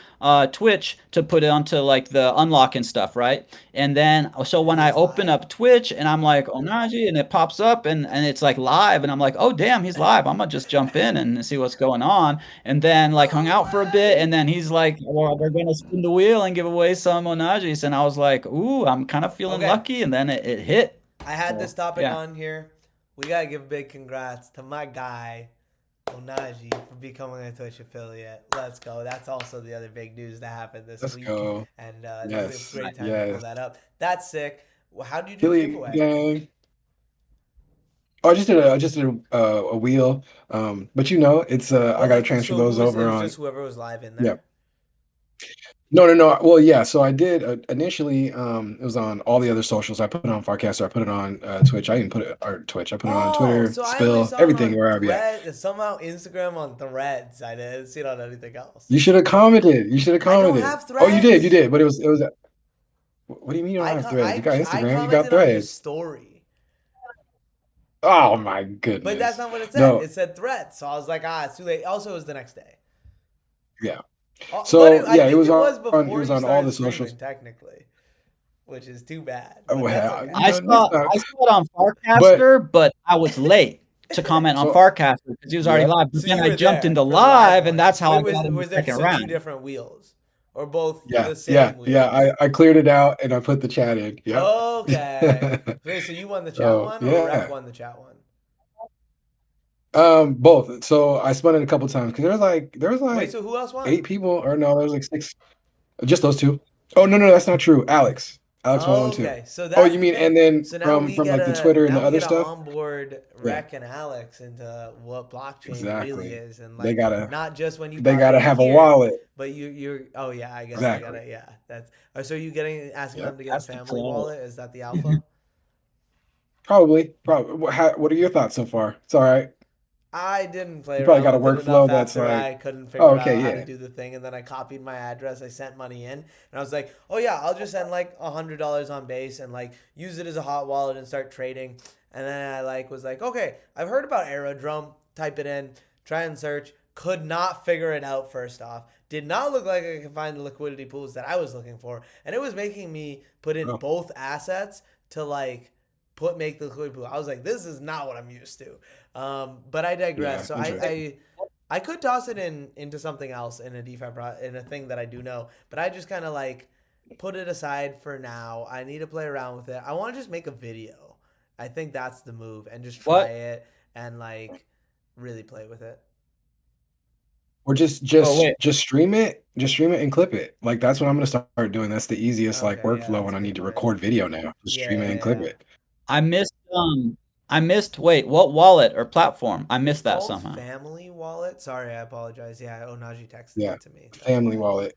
Twitch to put it onto like the unlock and stuff, right? And then so And when I he's open live? up Twitch and I'm like Onaji and it pops up and it's like live and I'm like, oh damn, he's live. I'm gonna just jump in and see what's going on. And then like hung No out for a bit way. and then he's like, well, we're gonna spin the wheel and give away some Onajis. And I was like, ooh, I'm kind of feeling Okay. lucky. And then it hit. I had this So topic yeah. on here. We gotta give big congrats to my guy, Ohnahji, for becoming a Twitch affiliate. Let's go. That's also the other big news that happened this Let's week. go. And it's a Yes, great time to pull yes. that up. That's sick. Well, how do you do the Philly giveaway? gang. Oh, I just did a wheel. But it's Oh, I gotta like, transfer so those it over was on. just whoever was live in Yeah. there? No, no, no. Well, yeah. So I did initially. It was on all the other socials. I put it on Farcaster. I put it on Twitch. I even put it or Twitch. I put it on Oh, Twitter, so I only Spill, saw him everything on where I be at. Threads, somehow Instagram on Threads. I didn't see it on anything else. You should have commented. You should have I don't commented. have Oh, you did. You Threads. did. But it was. What do you mean you don't have Threads? You got I Instagram. You got commented on his Threads. story. Oh my But that's goodness. not what it said. No. It said Threads. So I was like, it's too late. Also, it was the next day. Yeah. But So I yeah, it think was it was on. It before was you on all started the socials. streaming, technically, which is too bad. Oh, But that's wow. okay. That's not. I saw it on But Farcaster, but I was late to comment on so Farcaster because he was already yeah. live. But So then you I were jumped there into for the live live, and one. that's how Wait, I got in the was there second so two round. different wheels, or both Yeah, the same wheel? I cleared it out and I put the chat in. Yep. Okay. Wait, so you won the chat So one, or Rec yeah, won the chat one? both. So I spun it a couple times because there was Wait, like so who else won? 8 people, or no, there was like six. Just those two. Oh no, no, that's not true. Alex won one too. Okay, so Oh, that's you the mean thing. and then So from like the Twitter and the now we other gotta stuff? onboard Yeah, Rec and Alex into what blockchain really exactly. is, and They like gotta not just when you they buy gotta in have a here, wallet. but you're oh yeah, I guess they Exactly. gotta, yeah. That's so you asking Yep. them to get a That's the family flow. wallet? Is that the alpha? Probably. What are your thoughts so far? It's all right. I didn't play You probably around got a with it enough workflow that's after like, I couldn't oh, figure okay, out how to yeah. do the thing, and then I copied my address. I sent money in, and I was like, "Oh yeah, I'll just send like $100 on base and like use it as a hot wallet and start trading." And then I was like, "Okay, I've heard about Aerodrome. Type it in, try and search. Could not figure it out. First off, did not look like I could find the liquidity pools that I was looking for, and it was making me put in Oh, both assets to like make the liquidity pool. I was like, this is not what I'm used to. But I digress. yeah, So interesting. I could toss it into something else in a DeFi in a thing that I do know, but I just kind of like put it aside for now. I need to play around with it. I want to just make a video. I think that's the move, and just try What? it and like really play with it. Or Oh wait, just stream it and clip it. Like that's what I'm gonna start doing. That's the easiest like Okay, yeah, workflow that's when a I good need to plan. record video now. Just Yeah, stream it yeah, and clip yeah. it. I missed wait, what wallet or platform? I It's missed that called somehow. Family Wallet. Sorry, I apologize. Yeah, Ohnahji texted Yeah, it to me. That's family why. wallet.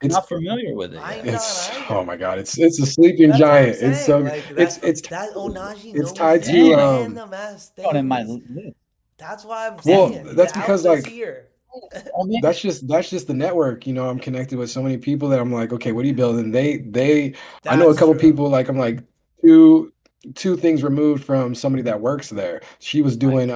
It's Not familiar with it I'm yet. not it's oh my either. God, it's a sleeping That's what I'm giant. saying. Like It's that Ohnahji it's knows tied some to Dang, random ass on in my things. list. That's why I'm Well, saying the that's because alpha's like here. that's just the network. I'm connected with so many people that I'm like, okay, what are you building? I know a That's couple true. people, like I'm like two things removed from somebody that works there. She was Nice. doing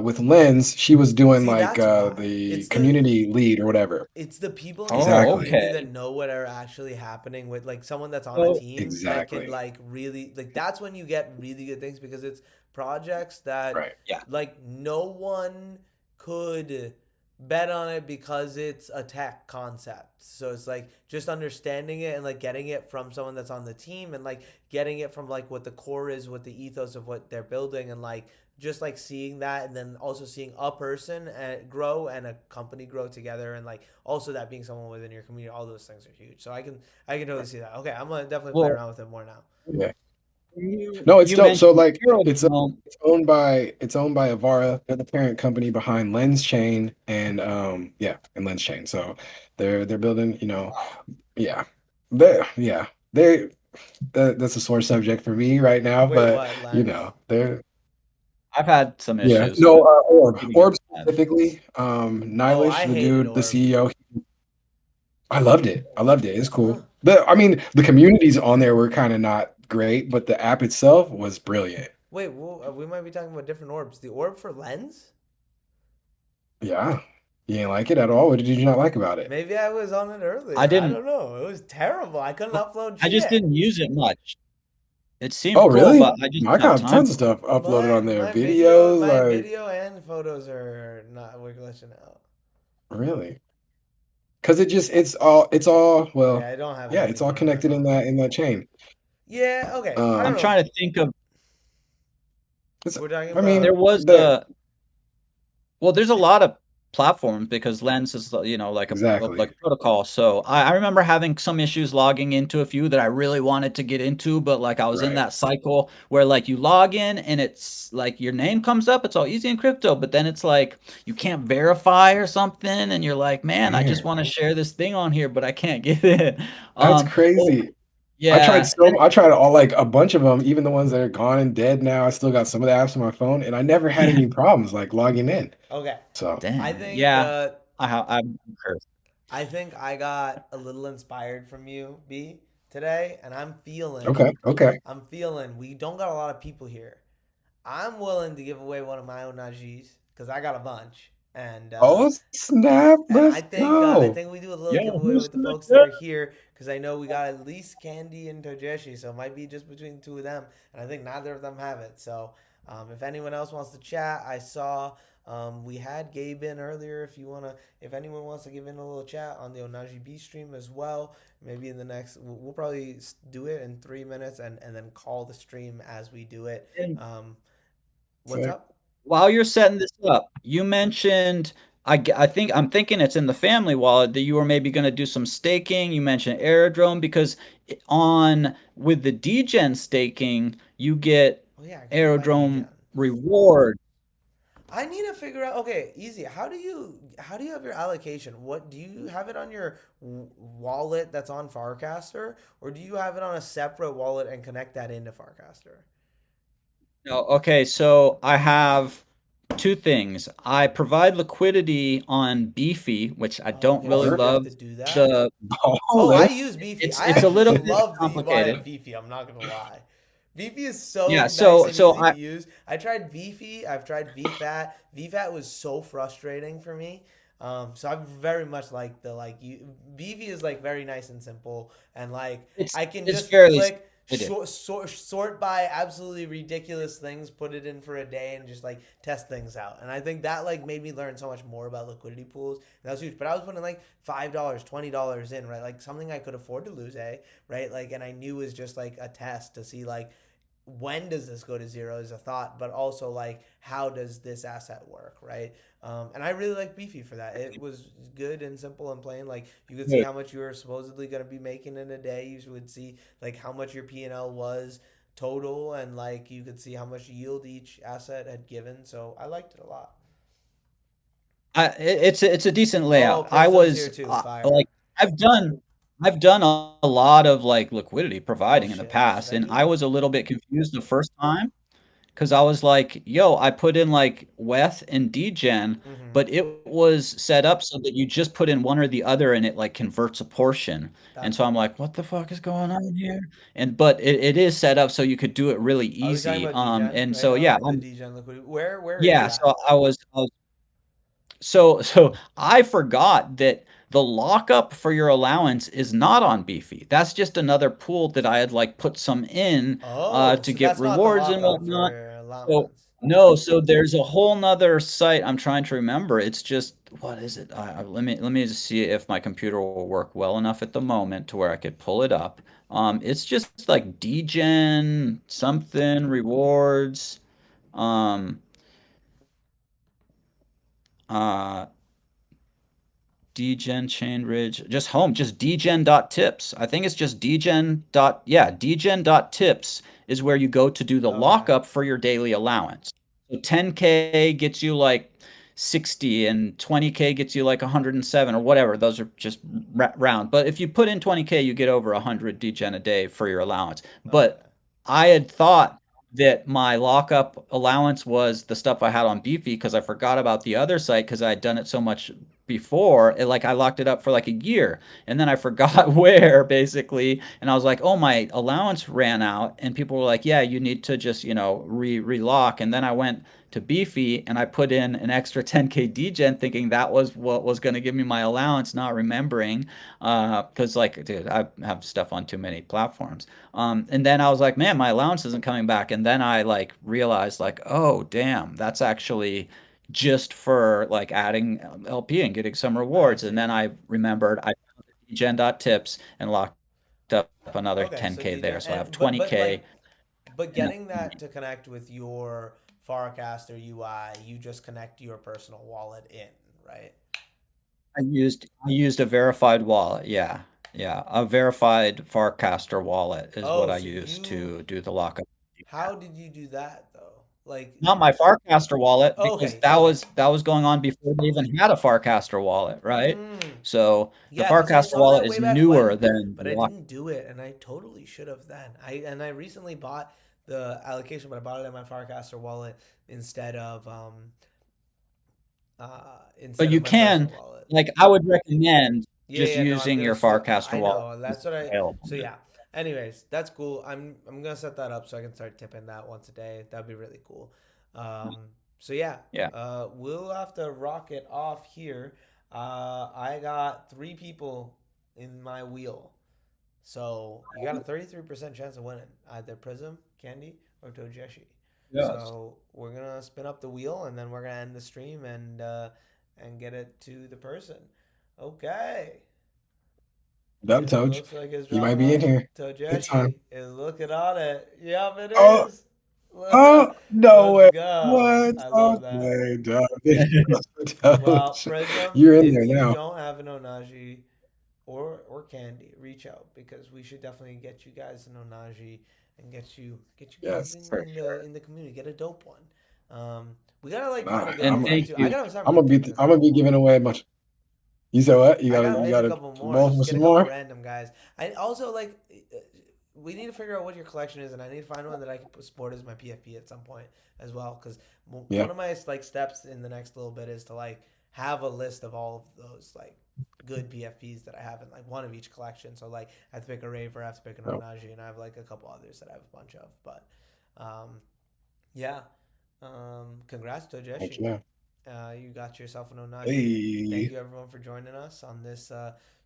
with Lens, she was doing See, like that's why. the community lead or whatever. It's the people inside the Oh, Exactly. community okay. that know what are actually happening with like someone that's on a So team that can Exactly. like really like that's when you get really good things because it's projects that Right. yeah, like no one could bet on it because it's a tech concept. So it's like just understanding it and like getting it from someone that's on the team and like getting it from like what the core is, what the ethos of what they're building and like just like seeing that and then also seeing a person grow and a company grow together and like also that being someone within your community, all those things are huge. So I can totally see that. Okay, I'm gonna definitely play well, around with it more now. Yeah. you No, it's you dope. So mentioned like Aerodrome. it's owned by Avara. They're the parent company behind Lens Chain and yeah, and Lens Chain. So they're building, yeah. They that's a sore subject for me right now, Wait, but what lens? they're I've had some yeah. issues No, with keeping it Orb alive. specifically. Oh, Nylish, I the hated dude, the Orb. CEO, I loved it. I loved it. It's Huh. cool. I mean, the communities on there were kind of not great, but the app itself was brilliant. Wait, well, we might be talking about different orbs. The orb for lens? Yeah. You ain't like it at all? What did you not like about it? Maybe I was on it I earlier. I didn't. don't know. It was terrible. I couldn't upload I just shit. didn't use it much. It Oh, seemed cool, really? but I just No, I didn't have got time tons of for it. stuff uploaded My on there. my video Videos, my like, video and photos are not we're glitching out. really? Because it's all, Okay, well, I don't have it yeah, it's all anymore on my connected in phone. that chain. Yeah, okay. I I'm don't Um, know. trying to think of. it's, We're talking I There mean, about was the well, there's a lot of platforms because Lens is, like exactly. a protocol. So I remember having some issues logging into a few that I really wanted to get into, but like I was in Right. that cycle where like you log in and it's like your name comes up, it's all easy in crypto, but then it's like you can't verify or something, and you're like, man, I just Man, want to share this thing on here, but I can't get it. that's Well, crazy. yeah, I tried all like a bunch of them, even the ones that are gone and dead now. I still got some of the apps on my phone, and I never had any problems like logging in. okay. So, I dang, think yeah, uh I'm cursed. I think I got a little inspired from you, B, today, and okay, okay. I'm feeling we don't got a lot of people here. I'm willing to give away one of my Ohnajis because I got a bunch, Oh, snap. Let's I go. think we do a little Yeah, giveaway who's with the not folks that good? are here because I know we got at least Candy and Tojeshi, so it might be just between the two of them, and I think neither of them have it. So if anyone else wants to chat, I saw we had Gabe in earlier. If anyone wants to give in a little chat on the Ohnajji B stream as well, maybe in the next, we'll probably do it in 3 minutes and then call the stream as we do it. And Um, what's Sick. up? while you're setting this up, you mentioned I think I'm thinking it's in the family wallet that you were maybe going to do some staking. You mentioned Aerodrome because on with the Degen staking, you get Oh yeah, I can just buy Aerodrome Degen. reward. I need to figure out. Okay, easy. How do you have your allocation? What do you have it on your wallet that's on Farcaster, or do you have it on a separate wallet and connect that into Farcaster? No, okay, so I have two things. I provide liquidity on Beefy, which I Oh, don't okay, really so you have love. to do that. The Oh, Oh, I let's use Beefy. it's I it's a actually little bit love the UI of complicated. Beefy. I'm not gonna lie. Beefy is Yeah, so nice so and so easy to I use. I tried Beefy. I've tried VFAT. VFAT was so frustrating for me. So I very much like the like you. Beefy is like very nice and simple, and like it's I can it's just fairly click it is. sort by absolutely ridiculous things, put it in for a day, and just like test things out. And I think that like made me learn so much more about liquidity pools. And that was huge. But I was putting like $5, $20 in, right? Like something I could afford to lose, right? Like, and I knew was just like a test to see like when does this go to zero is a thought, but also like how does this asset work, right? And I really like Beefy for that. It was good and simple and plain. Like you could see how much you were supposedly going to be making in a day. You would see like how much your P&L was total, and like you could see how much yield each asset had given. So I liked it a lot. It's a decent Oh, layout. Prism's here too. Fire. Like I've done I've done a lot of like liquidity Oh providing in the shit. Should past, I and do I that? was a little bit confused the first time. because I was like, yo, I put in like Weth and Degen, Mm-hmm. but it was set up so that you just put in one or the other and it like converts a portion. And That's so I'm funny. like, what the fuck is going on here? And but it is set up so you could do it really Are we talking easy. about Degen And right so now? yeah, The Degen liquidity. Where is yeah, that? so so I forgot that the lockup for your allowance is not on Beefy. That's just another pool that I had like put some in Oh, to so get that's not the rewards and lockup whatnot. for So allowance. no, so there's a whole nother site I'm trying to remember. It's just what is it? Let me just see if my computer will work well enough at the moment to where I could pull it up. It's just like degen something rewards. Um, uh, Degen Chain Ridge, just home, just degen.tips. I think it's just degen.tips is where you go to do the Okay. lockup for your daily allowance. So 10K gets you like 60 and 20K gets you like 107 or whatever. Those are just round. But if you put in 20K, you get over 100 degen a day for your allowance. Okay. But I had thought that my lockup allowance was the stuff I had on Beefy because I forgot about the other site because I had done it so much before. Like I locked it up for like a year and then I forgot where basically. And I was like, oh, my allowance ran out. And people were like, yeah, you need to just, relock. And then I went to Beefy and I put in an extra 10K degen thinking that was what was going to give me my allowance, not remembering. Because, like, dude, I have stuff on too many platforms. And then I was like, man, my allowance isn't coming back. And then I like realized, like, oh, damn, that's actually just for like adding LP and getting some I rewards. And then see. I remembered I gen.tips and locked up another Okay, so 10K there. Degen So I have and but 20K. like but And getting that to connect with your Farcaster UI, you just connect your personal wallet in, right? I used a verified wallet. Yeah. Yeah. A verified Farcaster wallet is what Oh, I so used you to do the lockup. how did you do that though? Like Not my Farcaster wallet because okay, that okay. was that was going on before they even had a Farcaster wallet, right? Mm. So the Yeah, because I Farcaster saw that wallet way is back newer when, than but the I lock. didn't do it, and I totally should have then. I recently bought the allocation, but I bought it in my Farcaster wallet But instead of you my can, personal wallet. like, I would recommend Yeah, just yeah, no, I'm using gonna your still. Farcaster I wallet know since that's what it's I. available. So yeah. Anyways, that's cool. I'm gonna set that up so I can start tipping that once a day. That'd be really cool. So yeah, Yeah. we'll have to rock it off here. I got three people in my wheel, so you got a 33% chance of winning either Prism, Candy, or Tojeshi. Yes. So we're gonna spin up the wheel and then we're gonna end the stream and get it to the person. Okay. Dub It Toach, looks like it's you might dropping be in off. here. Good time. Tojeshi is looking on it. Yep, it Oh, is. oh, no Let's way. go. What? I love that. Okay, Dub. Well, Toach. Prism, You're in if there you now. don't have an Ohnahji or Candy, reach out because we should definitely get you guys an Ohnahji and get you guys Yes, for sure. in the community. Get a dope one. We gotta like find Nah, a good And one I'm for you thank too. I you. gotta start I'm gonna minting be a I'm gonna couple be more. giving away a bunch. You said what? I gotta You mint a gotta couple more. more for Just get some a couple more? random guys. I also like. We need to figure out what your collection is, and I need to find one that I can sport as my PFP at some point as well. Because Yeah. one of my like steps in the next little bit is to like have a list of all of those like good PFPs that I have in like one of each collection. So like I have to pick a Raver, I have to pick an Oh, Ohnahji, and I have like a couple others that I have a bunch of. But um, yeah, congrats to heck Jeshi. yeah. You got yourself an Ohnahji. Thank Hey. you everyone for joining us on this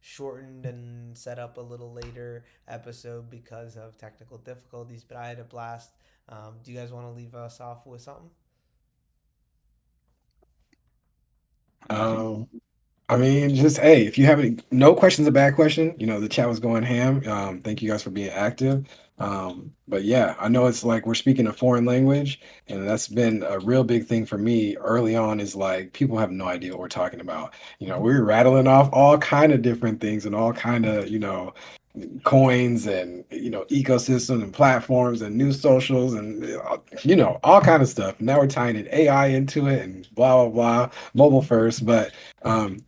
shortened and set up a little later episode because of technical difficulties. But I had a blast. Do you guys want to leave us off with something? Um, I mean, just hey, if you have any, no question's a bad question. The chat was going ham. Thank you guys for being active. But yeah, I know it's like we're speaking a foreign language, and that's been a real big thing for me early on. Is like people have no idea what we're talking about. We're rattling off all kind of different things and all kind of coins and ecosystem and platforms and new socials and all kind of stuff. Now we're tying in AI into it and blah blah blah, mobile first. But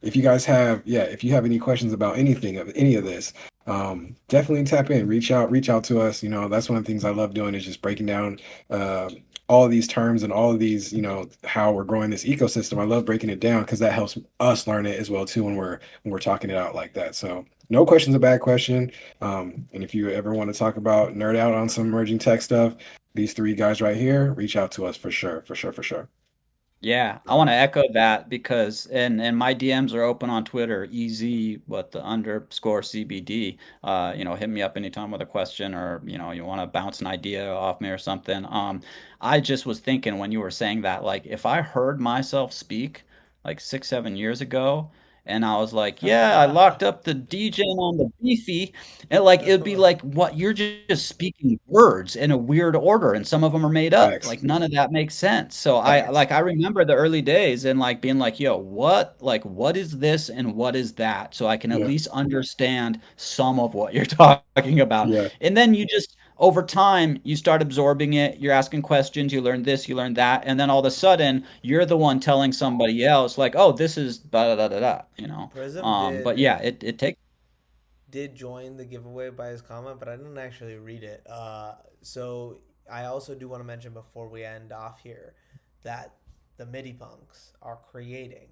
if you guys have, yeah, if you have any questions about anything of any of this, definitely tap in, reach out to us. That's one of the things I love doing is just breaking down all of these terms and all of these, how we're growing this ecosystem. I love breaking it down because that helps us learn it as well too when we're talking it out like that. So no question's a bad question. And if you ever want to talk about nerd out on some emerging tech stuff, these three guys right here, reach out to us for sure, for sure, for sure. Yeah, I want Um, to echo that because and my DMs are open on Twitter, what the underscore CBD. Hit me up anytime with a question or you want to bounce an idea off me or something. I just was thinking when you were saying that, like if I heard myself speak like 6, 7 years ago, and I was like, yeah, I locked up the Degen on the beefy, and like it'd be like, what? You're just speaking words in a weird order, and some of them are made up. Facts, Like none of that makes sense. So facts. I remember the early days and like being like, yo, what is this and what is that? So I can at Yeah, least understand some of what you're talking about. yeah, And then you just over time you start absorbing it. You're asking questions. You learn this, you learn that, and then all of a sudden you're the one telling somebody else like, oh, this is da da da da da. Prism But yeah, it takes. did join the giveaway by his comment, but I didn't actually read it. So I also do want to mention before we end off here that the MIDI punks are creating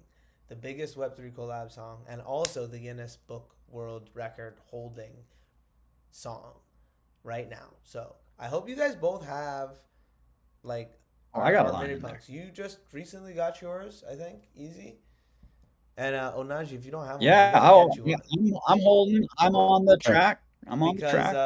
the biggest Web3 collab song and also the Guinness Book World Record holding song right now. So I hope you guys both have like Oh, I got a our line MIDI in there. punks. You just recently got yours, I think, easy. And Ohnahji, if you don't have one, we're Yeah, gonna get you yeah, one. I'm holding. I'm on the right. track. I'm on the Because track.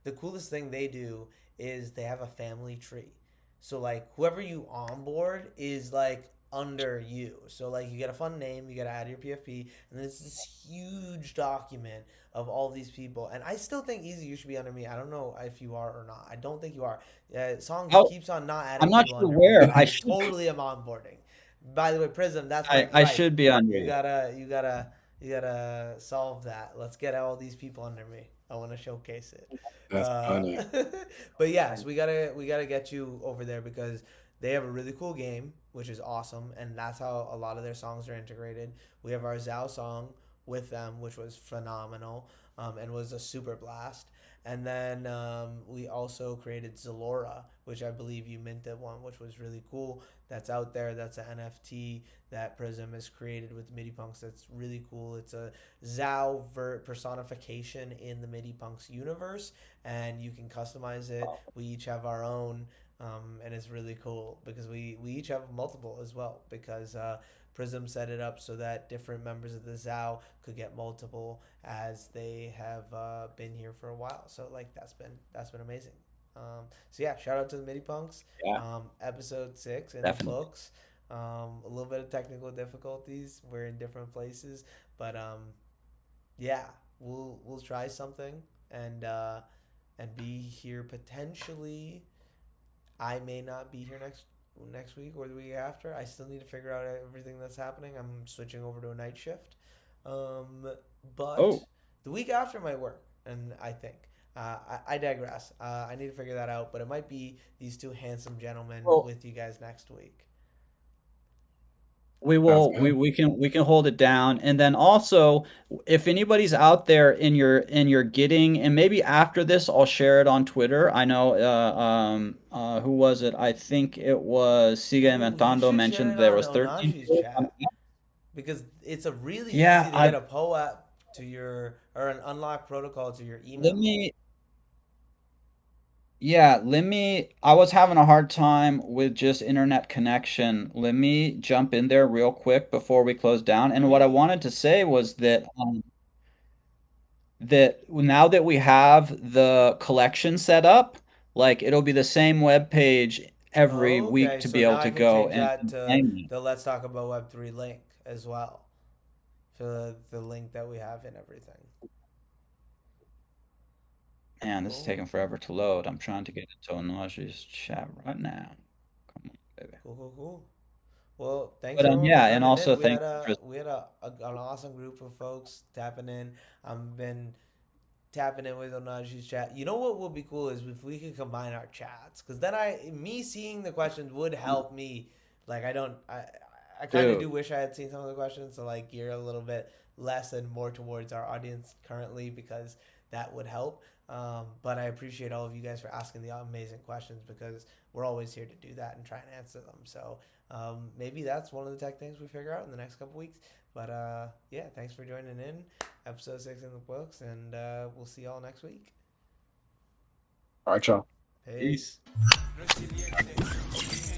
the coolest thing they do is they have a family tree. So like whoever you onboard is like under you. So like you get a fun name, you got to add your PFP, and there's this huge document of all these people. And I still think Easy you should be under me. I don't know if you are or not. I don't think you are. Song Oh, keeps on not I'm adding not people sure under me, where but I totally am onboarding. By the way, Prism, that's my I gripe. should be under You you. gotta, you gotta, you gotta solve that. Let's get all these people under me. I want to showcase it. That's Uh, funny. but yes, we gotta get you over there because they have a really cool game, which is awesome, and that's how a lot of their songs are integrated. We have our ZAO song with them, which was phenomenal, and was a super blast. And then we also created Zalora, which I believe you minted one, which was really cool. That's out there. That's an NFT that Prism has created with MIDI Punks. That's really cool. It's a ZAO personification in the MIDI Punks universe, and you can customize it. We each have our own, and it's really cool because we each have multiple as well because Prism set it up so that different members of the ZAO could get multiple as they have been here for a while. So like that's been amazing. So yeah, shout out to the MIDI Punks. Yeah, Episode 6 in the definitely. books. A little bit of technical difficulties. We're in different places, but yeah, we'll try something and be here potentially. I may not be here next week or the week after. I still need to figure out everything that's happening. I'm switching over to a night shift, um, but Oh, the week after might work, and I think. I digress. I need to figure that out, but it might be these two handsome gentlemen well, with you guys next week. we Sounds will good. we can hold it down. And then also if anybody's out there in your getting, and maybe after this I'll share it on Twitter. I know who was it? I think it was Siga Oh, you Inventando should share mentioned it there on was 13. Onaji's chat because it's a really Yeah, easy to I get a POAP to your or an unlock protocol to your let email. me Yeah, I was having a hard time with just internet connection. Let me jump in there real quick before we close down. Let And what I me. wanted to say was that now that we have the collection set up, like it'll be the same web page every Oh, week okay, to so be now able I to can go change and, that to claim it. the Let's Talk About Web3 link as well for the link that we have and everything. Man, this is Cool, taking forever to load. I'm trying to get into Ohnahji's chat right now. Come on, baby. cool, cool, cool. Well, thanks But everyone for yeah, and joining in. also We thank had you for. an awesome group of folks tapping in. I've been tapping in with Onaji's chat. You know what would be cool is if we could combine our chats, because then me seeing the questions would help me. Like I kind of Dude. do wish I had seen some of the questions to like gear a little bit less and more towards our audience currently because that would help. But I appreciate all of you guys for asking the amazing questions, because we're always here to do that and try and answer them. So maybe that's one of the tech things we figure out in the next couple weeks. But yeah, thanks for joining in. Episode 6 in the books, and we'll see y'all next week. All right, y'all. Peace. Peace.